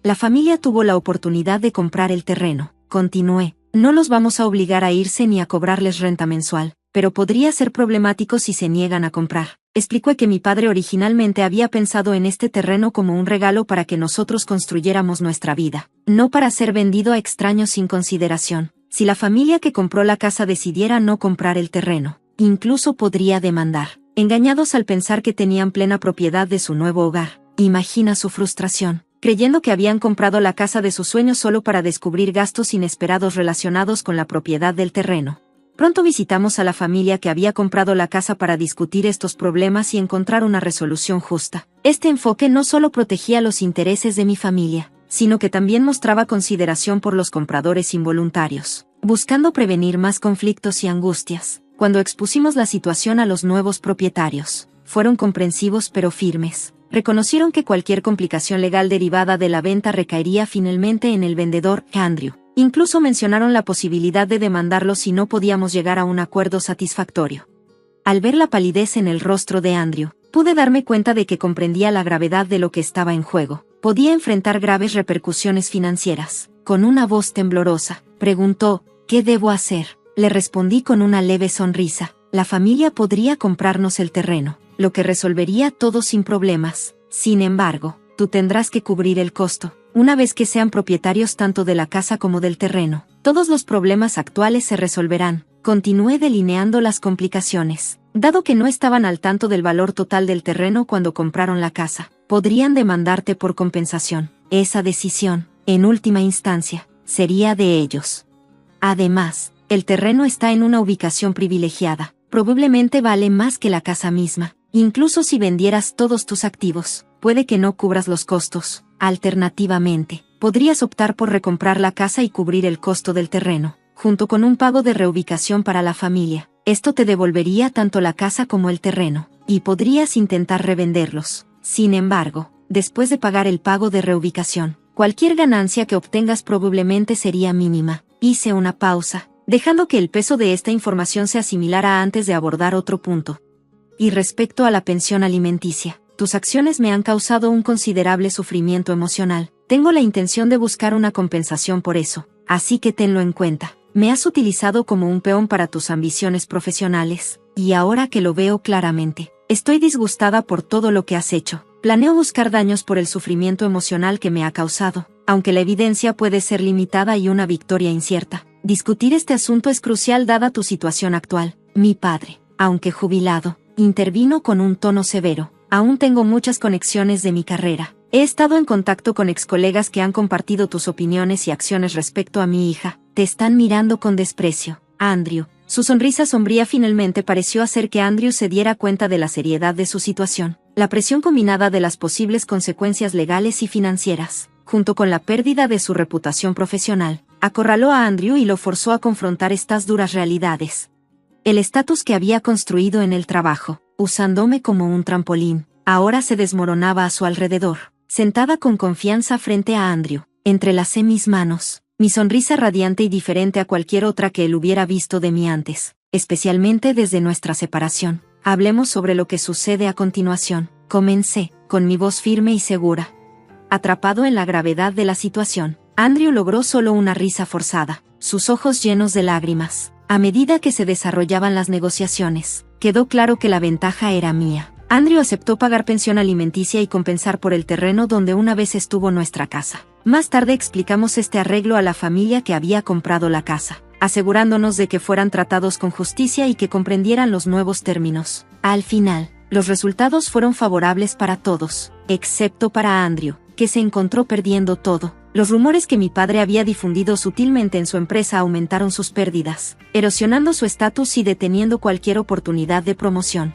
La familia tuvo la oportunidad de comprar el terreno. Continué: no los vamos a obligar a irse ni a cobrarles renta mensual, pero podría ser problemático si se niegan a comprar. Expliqué que mi padre originalmente había pensado en este terreno como un regalo para que nosotros construyéramos nuestra vida, no para ser vendido a extraños sin consideración. Si la familia que compró la casa decidiera no comprar el terreno, incluso podría demandar, engañados al pensar que tenían plena propiedad de su nuevo hogar. Imagina su frustración, creyendo que habían comprado la casa de sus sueños solo para descubrir gastos inesperados relacionados con la propiedad del terreno. Pronto visitamos a la familia que había comprado la casa para discutir estos problemas y encontrar una resolución justa. Este enfoque no solo protegía los intereses de mi familia, sino que también mostraba consideración por los compradores involuntarios. buscando prevenir más conflictos y angustias. Cuando expusimos la situación a los nuevos propietarios, fueron comprensivos pero firmes. Reconocieron que cualquier complicación legal derivada de la venta recaería finalmente en el vendedor, Andrew. Incluso mencionaron la posibilidad de demandarlo si no podíamos llegar a un acuerdo satisfactorio. Al ver la palidez en el rostro de Andrew, pude darme cuenta de que comprendía la gravedad de lo que estaba en juego. Podía enfrentar graves repercusiones financieras. Con una voz temblorosa, preguntó, ¿qué debo hacer? Le respondí con una leve sonrisa. La familia podría comprarnos el terreno, lo que resolvería todo sin problemas. Sin embargo, tú tendrás que cubrir el costo. Una vez que sean propietarios tanto de la casa como del terreno, todos los problemas actuales se resolverán. Continué delineando las complicaciones. Dado que no estaban al tanto del valor total del terreno cuando compraron la casa, podrían demandarte por compensación. Esa decisión, en última instancia, sería de ellos. Además, el terreno está en una ubicación privilegiada. Probablemente vale más que la casa misma. Incluso si vendieras todos tus activos, puede que no cubras los costos. Alternativamente, podrías optar por recomprar la casa y cubrir el costo del terreno, junto con un pago de reubicación para la familia. Esto te devolvería tanto la casa como el terreno, y podrías intentar revenderlos. Sin embargo, después de pagar el pago de reubicación, cualquier ganancia que obtengas probablemente sería mínima. Hice una pausa, dejando que el peso de esta información se asimilara antes de abordar otro punto. Y respecto a la pensión alimenticia, tus acciones me han causado un considerable sufrimiento emocional. Tengo la intención de buscar una compensación por eso, así que tenlo en cuenta. Me has utilizado como un peón para tus ambiciones profesionales, y ahora que lo veo claramente, estoy disgustada por todo lo que has hecho. Planeo buscar daños por el sufrimiento emocional que me ha causado, aunque la evidencia puede ser limitada y una victoria incierta. Discutir este asunto es crucial dada tu situación actual. Mi padre, aunque jubilado, intervino con un tono severo. Aún tengo muchas conexiones de mi carrera. He estado en contacto con excolegas que han compartido tus opiniones y acciones respecto a mi hija. Te están mirando con desprecio, Andrew. Su sonrisa sombría finalmente pareció hacer que Andrew se diera cuenta de la seriedad de su situación. La presión combinada de las posibles consecuencias legales y financieras, junto con la pérdida de su reputación profesional, acorraló a Andrew y lo forzó a confrontar estas duras realidades. El estatus que había construido en el trabajo, usándome como un trampolín, ahora se desmoronaba a su alrededor. Sentada con confianza frente a Andrew, entrelacé mis manos, mi sonrisa radiante y diferente a cualquier otra que él hubiera visto de mí antes, especialmente desde nuestra separación. Hablemos sobre lo que sucede a continuación. Comencé, con mi voz firme y segura. Atrapado en la gravedad de la situación, Andrew logró solo una risa forzada, sus ojos llenos de lágrimas. A medida que se desarrollaban las negociaciones, quedó claro que la ventaja era mía. Andrew aceptó pagar pensión alimenticia y compensar por el terreno donde una vez estuvo nuestra casa. Más tarde explicamos este arreglo a la familia que había comprado la casa, asegurándonos de que fueran tratados con justicia y que comprendieran los nuevos términos. Al final, los resultados fueron favorables para todos, excepto para Andrew, que se encontró perdiendo todo. Los rumores que mi padre había difundido sutilmente en su empresa aumentaron sus pérdidas, erosionando su estatus y deteniendo cualquier oportunidad de promoción.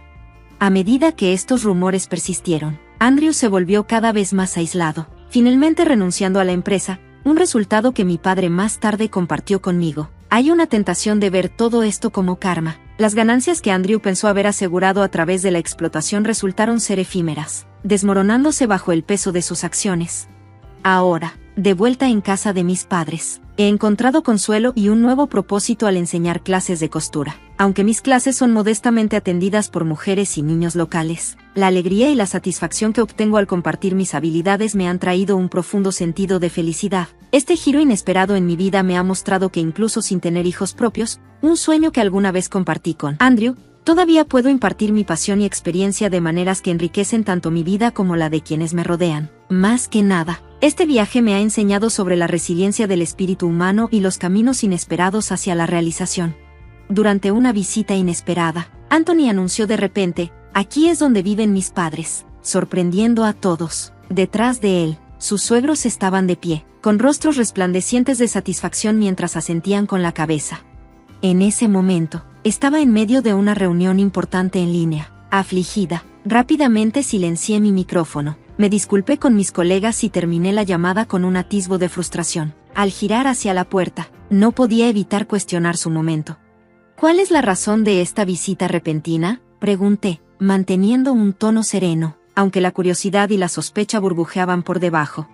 A medida que estos rumores persistieron, Andrew se volvió cada vez más aislado, finalmente renunciando a la empresa, un resultado que mi padre más tarde compartió conmigo. Hay una tentación de ver todo esto como karma. Las ganancias que Andrew pensó haber asegurado a través de la explotación resultaron ser efímeras, desmoronándose bajo el peso de sus acciones. Ahora, de vuelta en casa de mis padres, he encontrado consuelo y un nuevo propósito al enseñar clases de costura. Aunque mis clases son modestamente atendidas por mujeres y niños locales, la alegría y la satisfacción que obtengo al compartir mis habilidades me han traído un profundo sentido de felicidad. Este giro inesperado en mi vida me ha mostrado que incluso sin tener hijos propios, un sueño que alguna vez compartí con Andrew, todavía puedo impartir mi pasión y experiencia de maneras que enriquecen tanto mi vida como la de quienes me rodean. Más que nada, este viaje me ha enseñado sobre la resiliencia del espíritu humano y los caminos inesperados hacia la realización. Durante una visita inesperada, Anthony anunció de repente, «Aquí es donde viven mis padres», sorprendiendo a todos. Detrás de él, sus suegros estaban de pie, con rostros resplandecientes de satisfacción mientras asentían con la cabeza. En ese momento, estaba en medio de una reunión importante en línea. Afligida, rápidamente silencié mi micrófono. Me disculpé con mis colegas y terminé la llamada con un atisbo de frustración. Al girar hacia la puerta, No podía evitar cuestionar su momento. ¿Cuál es la razón de esta visita repentina?, pregunté, manteniendo un tono sereno, aunque la curiosidad y la sospecha burbujeaban por debajo.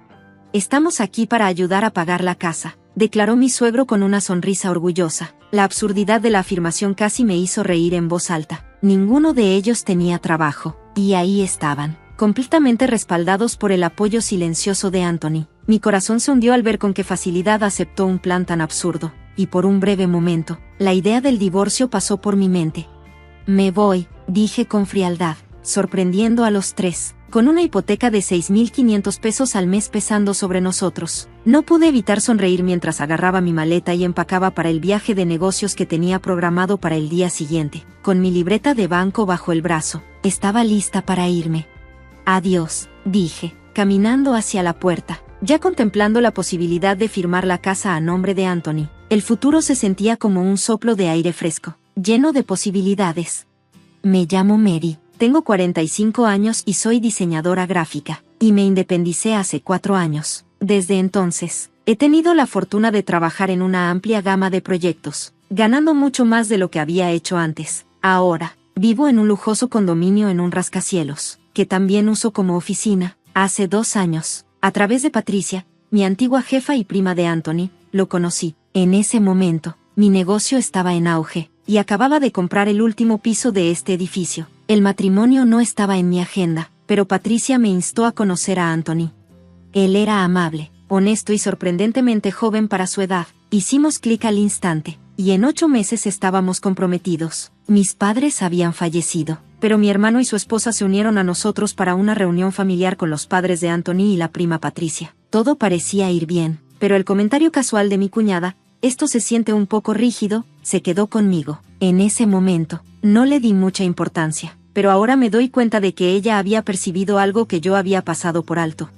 Estamos aquí para ayudar a pagar la casa, declaró mi suegro con una sonrisa orgullosa. La absurdidad de la afirmación casi me hizo reír en voz alta. Ninguno de ellos tenía trabajo, y ahí estaban, completamente respaldados por el apoyo silencioso de Anthony. Mi corazón se hundió al ver con qué facilidad aceptó un plan tan absurdo, y por un breve momento, la idea del divorcio pasó por mi mente. Me voy, dije con frialdad, sorprendiendo a los tres, con una hipoteca de 6.500 pesos al mes pesando sobre nosotros. No pude evitar sonreír mientras agarraba mi maleta y empacaba para el viaje de negocios que tenía programado para el día siguiente. Con mi libreta de banco bajo el brazo, estaba lista para irme. Adiós, dije, caminando hacia la puerta, ya contemplando la posibilidad de firmar la casa a nombre de Anthony. El futuro se sentía como un soplo de aire fresco, lleno de posibilidades. Me llamo Mary. Tengo 45 años y soy diseñadora gráfica, y me independicé hace 4 años. Desde entonces, he tenido la fortuna de trabajar en una amplia gama de proyectos, ganando mucho más de lo que había hecho antes. Ahora, vivo en un lujoso condominio en un rascacielos, que también uso como oficina. Hace 2 años, a través de Patricia, mi antigua jefa y prima de Anthony, lo conocí. En ese momento, mi negocio estaba en auge, y acababa de comprar el último piso de este edificio. El matrimonio no estaba en mi agenda, pero Patricia me instó a conocer a Anthony. Él era amable, honesto y sorprendentemente joven para su edad. Hicimos clic al instante, y en 8 meses estábamos comprometidos. Mis padres habían fallecido, pero mi hermano y su esposa se unieron a nosotros para una reunión familiar con los padres de Anthony y la prima Patricia. Todo parecía ir bien, pero el comentario casual de mi cuñada, «esto se siente un poco rígido», se quedó conmigo. En ese momento, no le di mucha importancia, pero ahora me doy cuenta de que ella había percibido algo que yo había pasado por alto.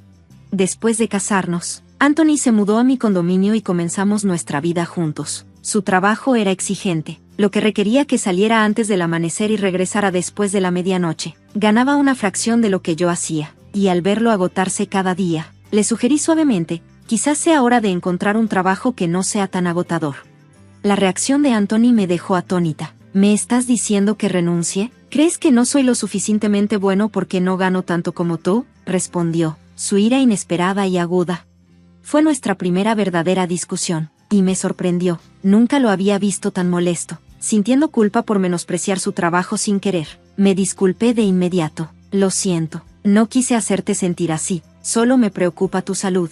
Después de casarnos, Anthony se mudó a mi condominio y comenzamos nuestra vida juntos. Su trabajo era exigente, lo que requería que saliera antes del amanecer y regresara después de la medianoche. Ganaba una fracción de lo que yo hacía, y al verlo agotarse cada día, le sugerí suavemente, quizás sea hora de encontrar un trabajo que no sea tan agotador. La reacción de Anthony me dejó atónita. ¿Me estás diciendo que renuncie? ¿Crees que no soy lo suficientemente bueno porque no gano tanto como tú?, respondió, su ira inesperada y aguda. Fue nuestra primera verdadera discusión, y me sorprendió. Nunca lo había visto tan molesto, sintiendo culpa por menospreciar su trabajo sin querer. Me disculpé de inmediato. Lo siento, no quise hacerte sentir así, solo me preocupa tu salud.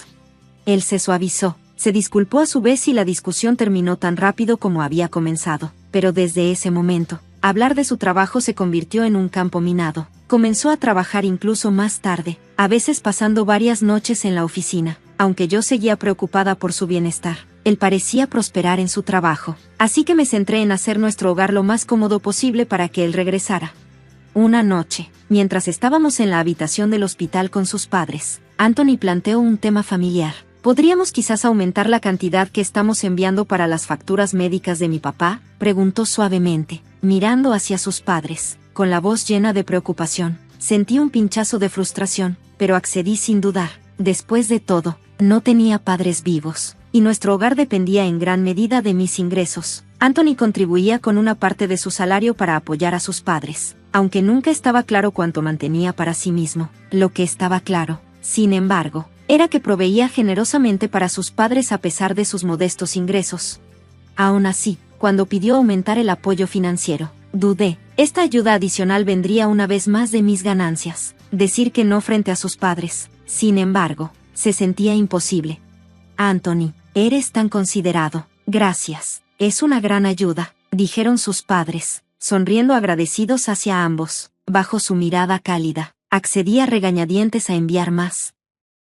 Él se suavizó, se disculpó a su vez y la discusión terminó tan rápido como había comenzado. Pero desde ese momento, hablar de su trabajo se convirtió en un campo minado. Comenzó a trabajar incluso más tarde, a veces pasando varias noches en la oficina. Aunque yo seguía preocupada por su bienestar, él parecía prosperar en su trabajo, así que me centré en hacer nuestro hogar lo más cómodo posible para que él regresara. Una noche, mientras estábamos en la habitación del hospital con sus padres, Anthony planteó un tema familiar. ¿Podríamos quizás aumentar la cantidad que estamos enviando para las facturas médicas de mi papá?, preguntó suavemente, mirando hacia sus padres, con la voz llena de preocupación. Sentí un pinchazo de frustración, pero accedí sin dudar. Después de todo, no tenía padres vivos, y nuestro hogar dependía en gran medida de mis ingresos. Anthony contribuía con una parte de su salario para apoyar a sus padres, aunque nunca estaba claro cuánto mantenía para sí mismo. Lo que estaba claro, sin embargo, era que proveía generosamente para sus padres a pesar de sus modestos ingresos. Aún así, cuando pidió aumentar el apoyo financiero, dudé. Esta ayuda adicional vendría una vez más de mis ganancias. Decir que no frente a sus padres, sin embargo, se sentía imposible. Anthony, eres tan considerado. Gracias. Es una gran ayuda, dijeron sus padres, sonriendo agradecidos hacia ambos. Bajo su mirada cálida, accedí a regañadientes a enviar más.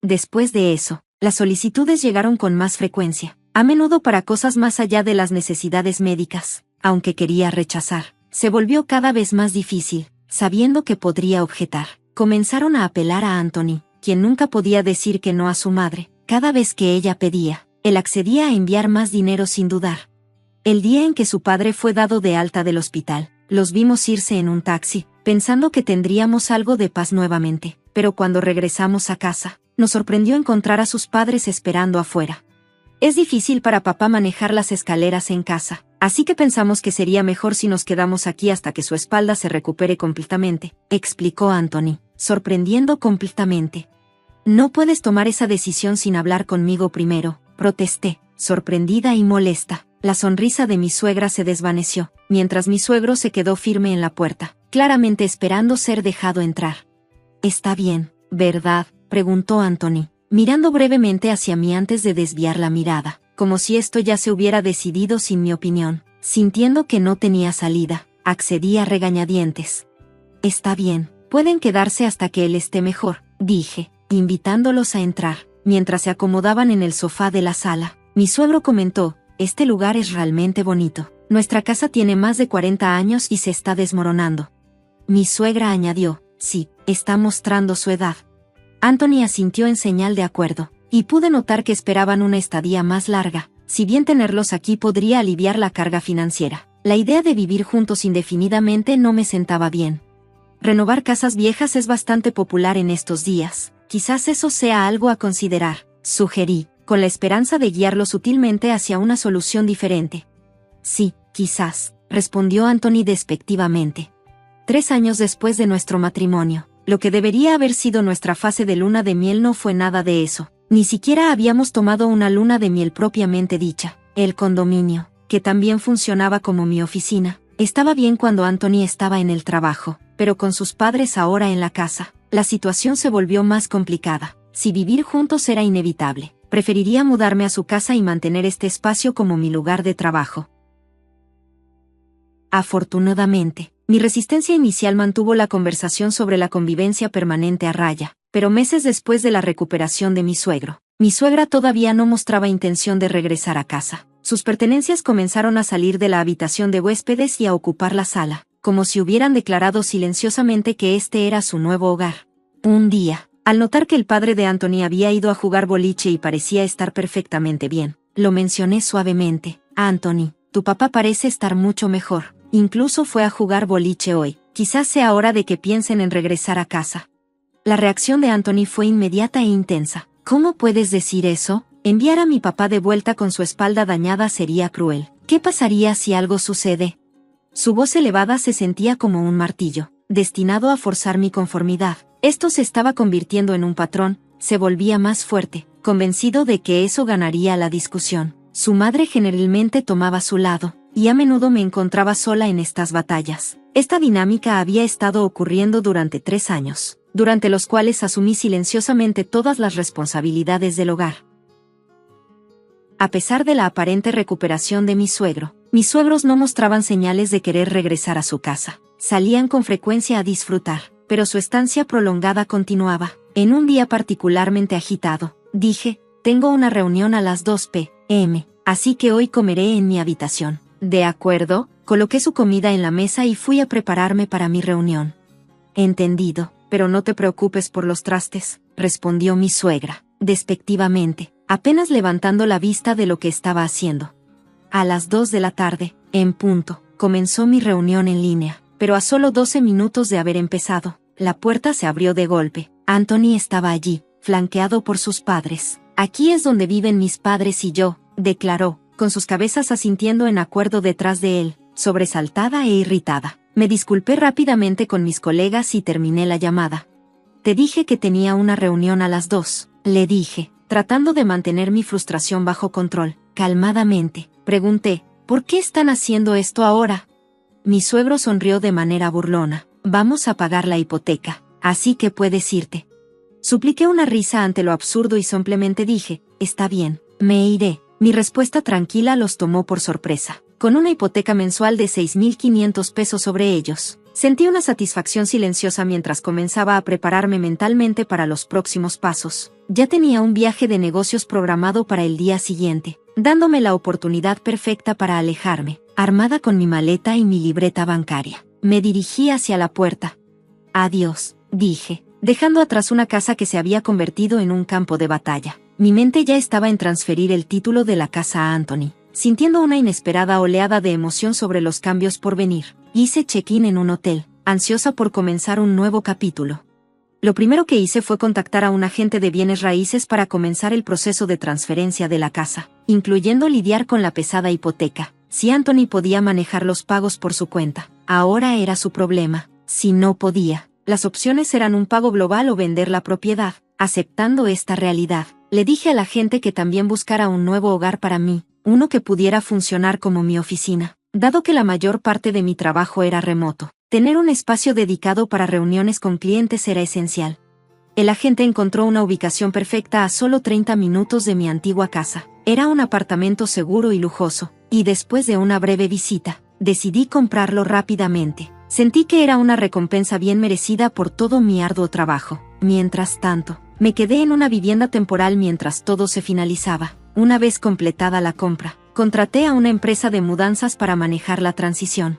Después de eso, las solicitudes llegaron con más frecuencia, a menudo para cosas más allá de las necesidades médicas. Aunque quería rechazar, se volvió cada vez más difícil, sabiendo que podría objetar. Comenzaron a apelar a Anthony, quien nunca podía decir que no a su madre. Cada vez que ella pedía, él accedía a enviar más dinero sin dudar. El día en que su padre fue dado de alta del hospital, los vimos irse en un taxi, pensando que tendríamos algo de paz nuevamente, pero cuando regresamos a casa, nos sorprendió encontrar a sus padres esperando afuera. Es difícil para papá manejar las escaleras en casa, así que pensamos que sería mejor si nos quedamos aquí hasta que su espalda se recupere completamente, explicó Anthony, sorprendiendo completamente. No puedes tomar esa decisión sin hablar conmigo primero, protesté, sorprendida y molesta. La sonrisa de mi suegra se desvaneció, mientras mi suegro se quedó firme en la puerta, claramente esperando ser dejado entrar. Está bien, ¿verdad?, preguntó Anthony, mirando brevemente hacia mí antes de desviar la mirada, como si esto ya se hubiera decidido sin mi opinión. Sintiendo que no tenía salida, accedí a regañadientes. Está bien, pueden quedarse hasta que él esté mejor, dije, invitándolos a entrar. Mientras se acomodaban en el sofá de la sala, mi suegro comentó: este lugar es realmente bonito. Nuestra casa tiene más de 40 años y se está desmoronando. Mi suegra añadió: sí, está mostrando su edad. Anthony asintió en señal de acuerdo, y pude notar que esperaban una estadía más larga. Si bien tenerlos aquí podría aliviar la carga financiera, la idea de vivir juntos indefinidamente no me sentaba bien. Renovar casas viejas es bastante popular en estos días. Quizás eso sea algo a considerar, sugerí, con la esperanza de guiarlo sutilmente hacia una solución diferente. Sí, quizás, respondió Anthony despectivamente. 3 años después de nuestro matrimonio, lo que debería haber sido nuestra fase de luna de miel no fue nada de eso. Ni siquiera habíamos tomado una luna de miel propiamente dicha. El condominio, que también funcionaba como mi oficina, estaba bien cuando Anthony estaba en el trabajo, pero con sus padres ahora en la casa, la situación se volvió más complicada. Si vivir juntos era inevitable, preferiría mudarme a su casa y mantener este espacio como mi lugar de trabajo. Afortunadamente, mi resistencia inicial mantuvo la conversación sobre la convivencia permanente a raya, pero meses después de la recuperación de mi suegro, mi suegra todavía no mostraba intención de regresar a casa. Sus pertenencias comenzaron a salir de la habitación de huéspedes y a ocupar la sala, como si hubieran declarado silenciosamente que este era su nuevo hogar. Un día, al notar que el padre de Anthony había ido a jugar boliche y parecía estar perfectamente bien, lo mencioné suavemente: Anthony, tu papá parece estar mucho mejor. Incluso fue a jugar boliche hoy. Quizás sea hora de que piensen en regresar a casa. La reacción de Anthony fue inmediata e intensa. ¿Cómo puedes decir eso? Enviar a mi papá de vuelta con su espalda dañada sería cruel. ¿Qué pasaría si algo sucede? Su voz elevada se sentía como un martillo, destinado a forzar mi conformidad. Esto se estaba convirtiendo en un patrón, se volvía más fuerte, convencido de que eso ganaría la discusión. Su madre generalmente tomaba su lado, y a menudo me encontraba sola en estas batallas. Esta dinámica había estado ocurriendo durante 3 años, durante los cuales asumí silenciosamente todas las responsabilidades del hogar. A pesar de la aparente recuperación de mi suegro, mis suegros no mostraban señales de querer regresar a su casa. Salían con frecuencia a disfrutar, pero su estancia prolongada continuaba. En un día particularmente agitado, dije: tengo una reunión a las 2 p.m., así que hoy comeré en mi habitación. De acuerdo, coloqué su comida en la mesa y fui a prepararme para mi reunión. Entendido, pero no te preocupes por los trastes, respondió mi suegra, despectivamente, apenas levantando la vista de lo que estaba haciendo. A las 2 de la tarde, en punto, comenzó mi reunión en línea, pero a solo 12 minutos de haber empezado, la puerta se abrió de golpe. Anthony estaba allí, flanqueado por sus padres. Aquí es donde viven mis padres y yo, declaró, con sus cabezas asintiendo en acuerdo detrás de él, sobresaltada e irritada. Me disculpé rápidamente con mis colegas y terminé la llamada. Te dije que tenía una reunión a las 2, le dije, tratando de mantener mi frustración bajo control. Calmadamente, pregunté: ¿por qué están haciendo esto ahora? Mi suegro sonrió de manera burlona. Vamos a pagar la hipoteca, así que puedes irte. Supliqué una risa ante lo absurdo y simplemente dije: está bien, me iré. Mi respuesta tranquila los tomó por sorpresa. Con una hipoteca mensual de 6.500 pesos sobre ellos, sentí una satisfacción silenciosa mientras comenzaba a prepararme mentalmente para los próximos pasos. Ya tenía un viaje de negocios programado para el día siguiente, dándome la oportunidad perfecta para alejarme. Armada con mi maleta y mi libreta bancaria, me dirigí hacia la puerta. Adiós, dije, dejando atrás una casa que se había convertido en un campo de batalla. Mi mente ya estaba en transferir el título de la casa a Anthony. Sintiendo una inesperada oleada de emoción sobre los cambios por venir, hice check-in en un hotel, ansiosa por comenzar un nuevo capítulo. Lo primero que hice fue contactar a un agente de bienes raíces para comenzar el proceso de transferencia de la casa, incluyendo lidiar con la pesada hipoteca. Si Anthony podía manejar los pagos por su cuenta, ahora era su problema. Si no podía, las opciones eran un pago global o vender la propiedad. Aceptando esta realidad, le dije al agente que también buscara un nuevo hogar para mí, uno que pudiera funcionar como mi oficina. Dado que la mayor parte de mi trabajo era remoto, tener un espacio dedicado para reuniones con clientes era esencial. El agente encontró una ubicación perfecta a solo 30 minutos de mi antigua casa. Era un apartamento seguro y lujoso, y después de una breve visita, decidí comprarlo rápidamente. Sentí que era una recompensa bien merecida por todo mi arduo trabajo. Mientras tanto, me quedé en una vivienda temporal mientras todo se finalizaba. Una vez completada la compra, contraté a una empresa de mudanzas para manejar la transición.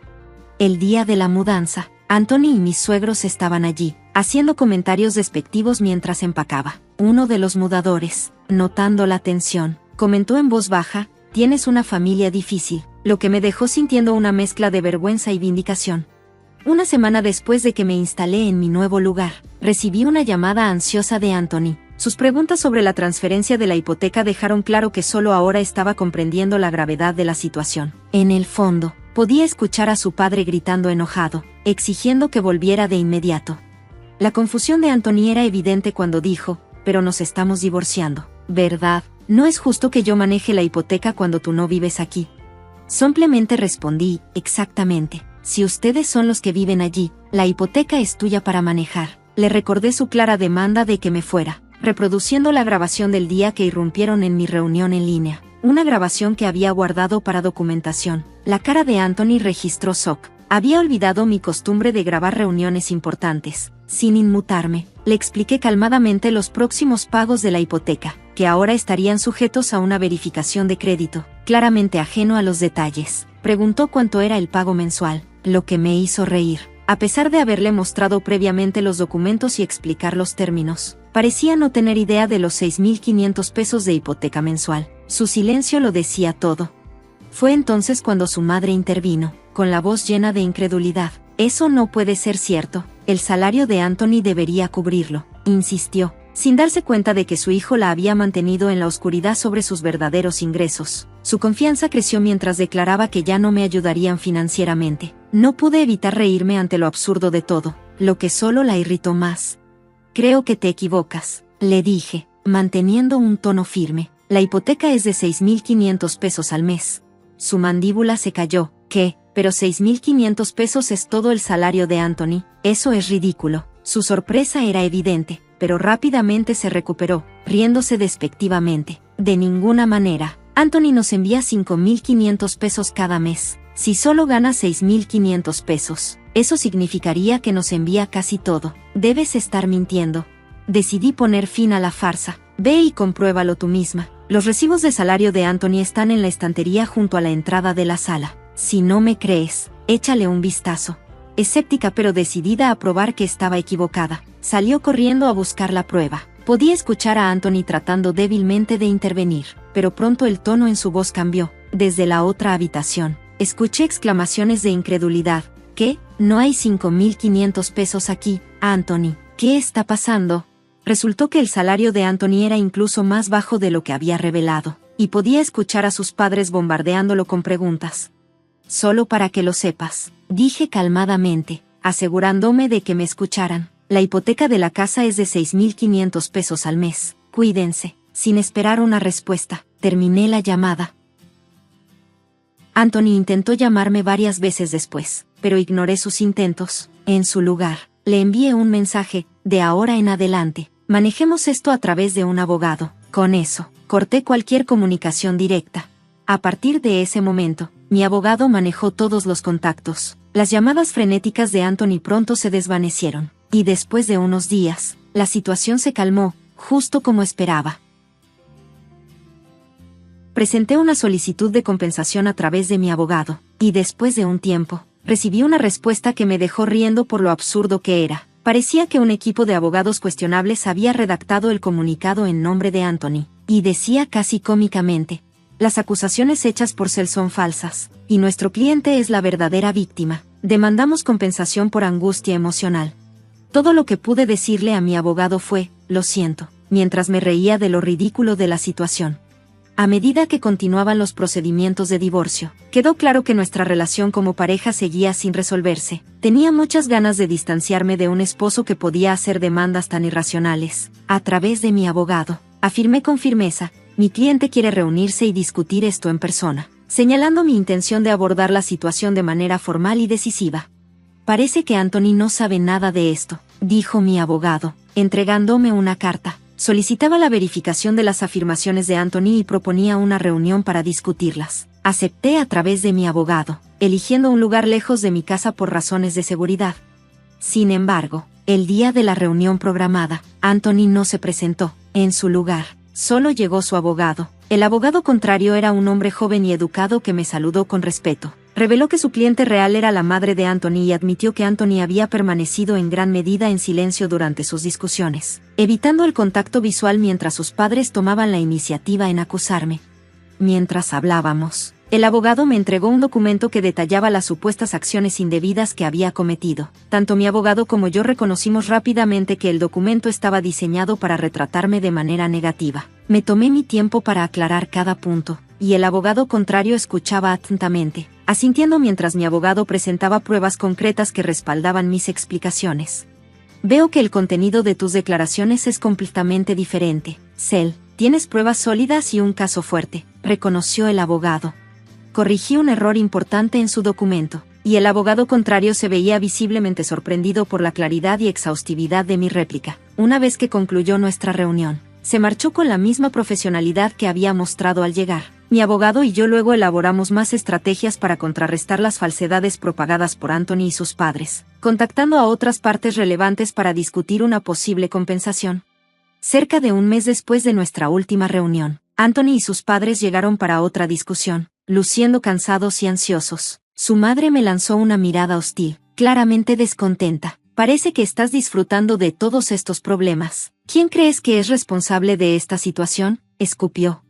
El día de la mudanza, Anthony y mis suegros estaban allí, haciendo comentarios despectivos mientras empacaba. Uno de los mudadores, notando la tensión, comentó en voz baja: «Tienes una familia difícil», lo que me dejó sintiendo una mezcla de vergüenza y vindicación. Una semana después de que me instalé en mi nuevo lugar, recibí una llamada ansiosa de Anthony. Sus preguntas sobre la transferencia de la hipoteca dejaron claro que solo ahora estaba comprendiendo la gravedad de la situación. En el fondo, podía escuchar a su padre gritando enojado, exigiendo que volviera de inmediato. La confusión de Anthony era evidente cuando dijo: «Pero nos estamos divorciando, ¿verdad? No es justo que yo maneje la hipoteca cuando tú no vives aquí». Simplemente respondí: «Exactamente. Si ustedes son los que viven allí, la hipoteca es tuya para manejar». Le recordé su clara demanda de que me fuera, reproduciendo la grabación del día que irrumpieron en mi reunión en línea, una grabación que había guardado para documentación. La cara de Anthony registró shock. Había olvidado mi costumbre de grabar reuniones importantes. Sin inmutarme, le expliqué calmadamente los próximos pagos de la hipoteca, que ahora estarían sujetos a una verificación de crédito. Claramente ajeno a los detalles, preguntó cuánto era el pago mensual, lo que me hizo reír. A pesar de haberle mostrado previamente los documentos y explicar los términos, parecía no tener idea de los 6.500 pesos de hipoteca mensual. Su silencio lo decía todo. Fue entonces cuando su madre intervino, con la voz llena de incredulidad. «Eso no puede ser cierto, el salario de Anthony debería cubrirlo», insistió, sin darse cuenta de que su hijo la había mantenido en la oscuridad sobre sus verdaderos ingresos. Su confianza creció mientras declaraba que ya no me ayudarían financieramente. No pude evitar reírme ante lo absurdo de todo, lo que solo la irritó más. «Creo que te equivocas», le dije, manteniendo un tono firme. «La hipoteca es de 6.500 pesos al mes». Su mandíbula se cayó. «¿Qué? Pero 6.500 pesos es todo el salario de Anthony. Eso es ridículo». Su sorpresa era evidente, pero rápidamente se recuperó, riéndose despectivamente. «De ninguna manera. Anthony nos envía 5.500 pesos cada mes. Si solo gana 6.500 pesos, eso significaría que nos envía casi todo. Debes estar mintiendo». Decidí poner fin a la farsa. «Ve y compruébalo tú misma. Los recibos de salario de Anthony están en la estantería junto a la entrada de la sala. Si no me crees, échale un vistazo». Escéptica pero decidida a probar que estaba equivocada, salió corriendo a buscar la prueba. Podía escuchar a Anthony tratando débilmente de intervenir, pero pronto el tono en su voz cambió. Desde la otra habitación, escuché exclamaciones de incredulidad. «¿Qué? ¿No hay 5.500 pesos aquí, Anthony? ¿Qué está pasando?». Resultó que el salario de Anthony era incluso más bajo de lo que había revelado, y podía escuchar a sus padres bombardeándolo con preguntas. «Solo para que lo sepas», dije calmadamente, asegurándome de que me escucharan. «La hipoteca de la casa es de 6.500 pesos al mes. Cuídense». Sin esperar una respuesta, terminé la llamada. Anthony intentó llamarme varias veces después, pero ignoré sus intentos. En su lugar, le envié un mensaje: «De ahora en adelante, manejemos esto a través de un abogado». Con eso, corté cualquier comunicación directa. A partir de ese momento, mi abogado manejó todos los contactos. Las llamadas frenéticas de Anthony pronto se desvanecieron, y después de unos días, la situación se calmó, justo como esperaba. Presenté una solicitud de compensación a través de mi abogado, y después de un tiempo, recibí una respuesta que me dejó riendo por lo absurdo que era. Parecía que un equipo de abogados cuestionables había redactado el comunicado en nombre de Anthony, y decía casi cómicamente: «Las acusaciones hechas por Cel son falsas, y nuestro cliente es la verdadera víctima. Demandamos compensación por angustia emocional». Todo lo que pude decirle a mi abogado fue, lo siento, mientras me reía de lo ridículo de la situación. A medida que continuaban los procedimientos de divorcio, quedó claro que nuestra relación como pareja seguía sin resolverse. Tenía muchas ganas de distanciarme de un esposo que podía hacer demandas tan irracionales. A través de mi abogado, afirmé con firmeza, mi cliente quiere reunirse y discutir esto en persona, señalando mi intención de abordar la situación de manera formal y decisiva. Parece que Anthony no sabe nada de esto, dijo mi abogado, entregándome una carta. Solicitaba la verificación de las afirmaciones de Anthony y proponía una reunión para discutirlas. Acepté a través de mi abogado, eligiendo un lugar lejos de mi casa por razones de seguridad. Sin embargo, el día de la reunión programada, Anthony no se presentó. En su lugar, solo llegó su abogado. El abogado contrario era un hombre joven y educado que me saludó con respeto. Reveló que su cliente real era la madre de Anthony y admitió que Anthony había permanecido en gran medida en silencio durante sus discusiones, evitando el contacto visual mientras sus padres tomaban la iniciativa en acusarme. Mientras hablábamos, el abogado me entregó un documento que detallaba las supuestas acciones indebidas que había cometido. Tanto mi abogado como yo reconocimos rápidamente que el documento estaba diseñado para retratarme de manera negativa. Me tomé mi tiempo para aclarar cada punto, y el abogado contrario escuchaba atentamente, asintiendo mientras mi abogado presentaba pruebas concretas que respaldaban mis explicaciones. Veo que el contenido de tus declaraciones es completamente diferente, Cel. Tienes pruebas sólidas y un caso fuerte, reconoció el abogado. Corrigí un error importante en su documento, y el abogado contrario se veía visiblemente sorprendido por la claridad y exhaustividad de mi réplica. Una vez que concluyó nuestra reunión, se marchó con la misma profesionalidad que había mostrado al llegar. Mi abogado y yo luego elaboramos más estrategias para contrarrestar las falsedades propagadas por Anthony y sus padres, contactando a otras partes relevantes para discutir una posible compensación. Cerca de un mes después de nuestra última reunión, Anthony y sus padres llegaron para otra discusión, luciendo cansados y ansiosos. Su madre me lanzó una mirada hostil, claramente descontenta. Parece que estás disfrutando de todos estos problemas. ¿Quién crees que es responsable de esta situación?, escupió.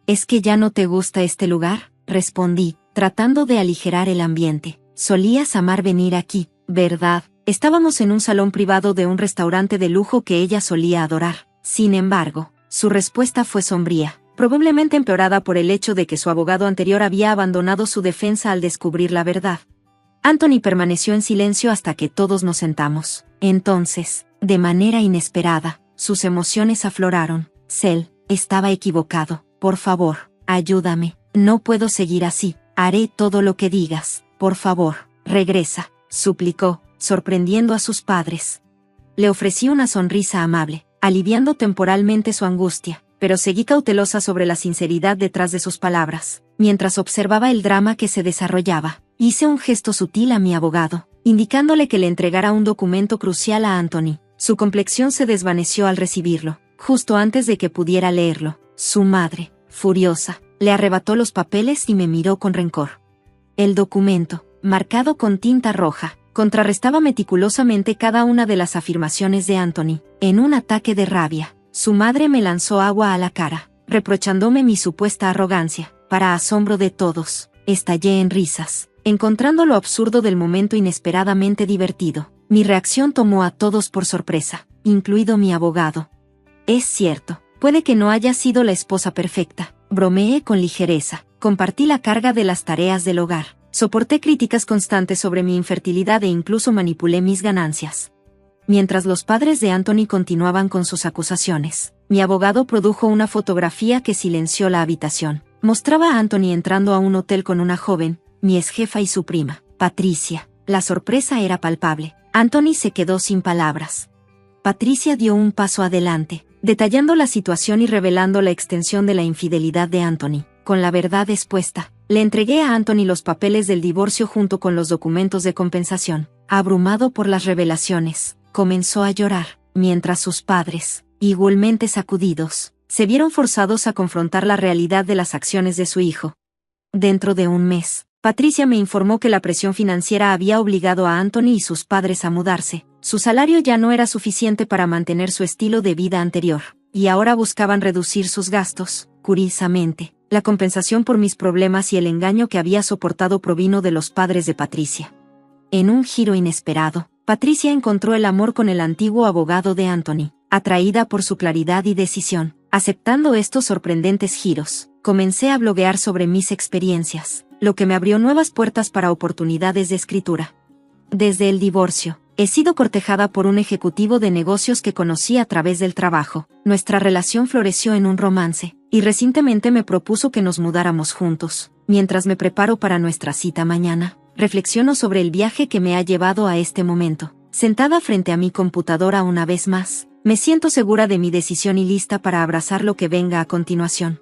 ¿Es que ya no te gusta este lugar?, respondí, tratando de aligerar el ambiente. Solías amar venir aquí, ¿verdad? Estábamos en un salón privado de un restaurante de lujo que ella solía adorar. Sin embargo, su respuesta fue sombría, probablemente empeorada por el hecho de que su abogado anterior había abandonado su defensa al descubrir la verdad. Anthony permaneció en silencio hasta que todos nos sentamos. Entonces, de manera inesperada, sus emociones afloraron. Cel, estaba equivocado. Por favor, ayúdame. No puedo seguir así. Haré todo lo que digas. Por favor, regresa, suplicó, sorprendiendo a sus padres. Le ofrecí una sonrisa amable, aliviando temporalmente su angustia, pero seguí cautelosa sobre la sinceridad detrás de sus palabras. Mientras observaba el drama que se desarrollaba, hice un gesto sutil a mi abogado, indicándole que le entregara un documento crucial a Anthony. Su complexión se desvaneció al recibirlo, justo antes de que pudiera leerlo. Su madre, furiosa, le arrebató los papeles y me miró con rencor. El documento, marcado con tinta roja, contrarrestaba meticulosamente cada una de las afirmaciones de Anthony. En un ataque de rabia, su madre me lanzó agua a la cara, reprochándome mi supuesta arrogancia. Para asombro de todos, estallé en risas, encontrando lo absurdo del momento inesperadamente divertido. Mi reacción tomó a todos por sorpresa, incluido mi abogado. Es cierto, puede que no haya sido la esposa perfecta, bromeé con ligereza, compartí la carga de las tareas del hogar, soporté críticas constantes sobre mi infertilidad e incluso manipulé mis ganancias. Mientras los padres de Anthony continuaban con sus acusaciones, mi abogado produjo una fotografía que silenció la habitación. Mostraba a Anthony entrando a un hotel con una joven, mi exjefa y su prima, Patricia. La sorpresa era palpable. Anthony se quedó sin palabras. Patricia dio un paso adelante, detallando la situación y revelando la extensión de la infidelidad de Anthony. Con la verdad expuesta, le entregué a Anthony los papeles del divorcio junto con los documentos de compensación. Abrumado por las revelaciones, comenzó a llorar, mientras sus padres, igualmente sacudidos, se vieron forzados a confrontar la realidad de las acciones de su hijo. Dentro de un mes, Patricia me informó que la presión financiera había obligado a Anthony y sus padres a mudarse. Su salario ya no era suficiente para mantener su estilo de vida anterior, y ahora buscaban reducir sus gastos. Curiosamente, la compensación por mis problemas y el engaño que había soportado provino de los padres de Patricia. En un giro inesperado, Patricia encontró el amor con el antiguo abogado de Anthony, atraída por su claridad y decisión. Aceptando estos sorprendentes giros, comencé a bloguear sobre mis experiencias, lo que me abrió nuevas puertas para oportunidades de escritura. Desde el divorcio, he sido cortejada por un ejecutivo de negocios que conocí a través del trabajo. Nuestra relación floreció en un romance, y recientemente me propuso que nos mudáramos juntos. Mientras me preparo para nuestra cita mañana, reflexiono sobre el viaje que me ha llevado a este momento. Sentada frente a mi computadora una vez más, me siento segura de mi decisión y lista para abrazar lo que venga a continuación.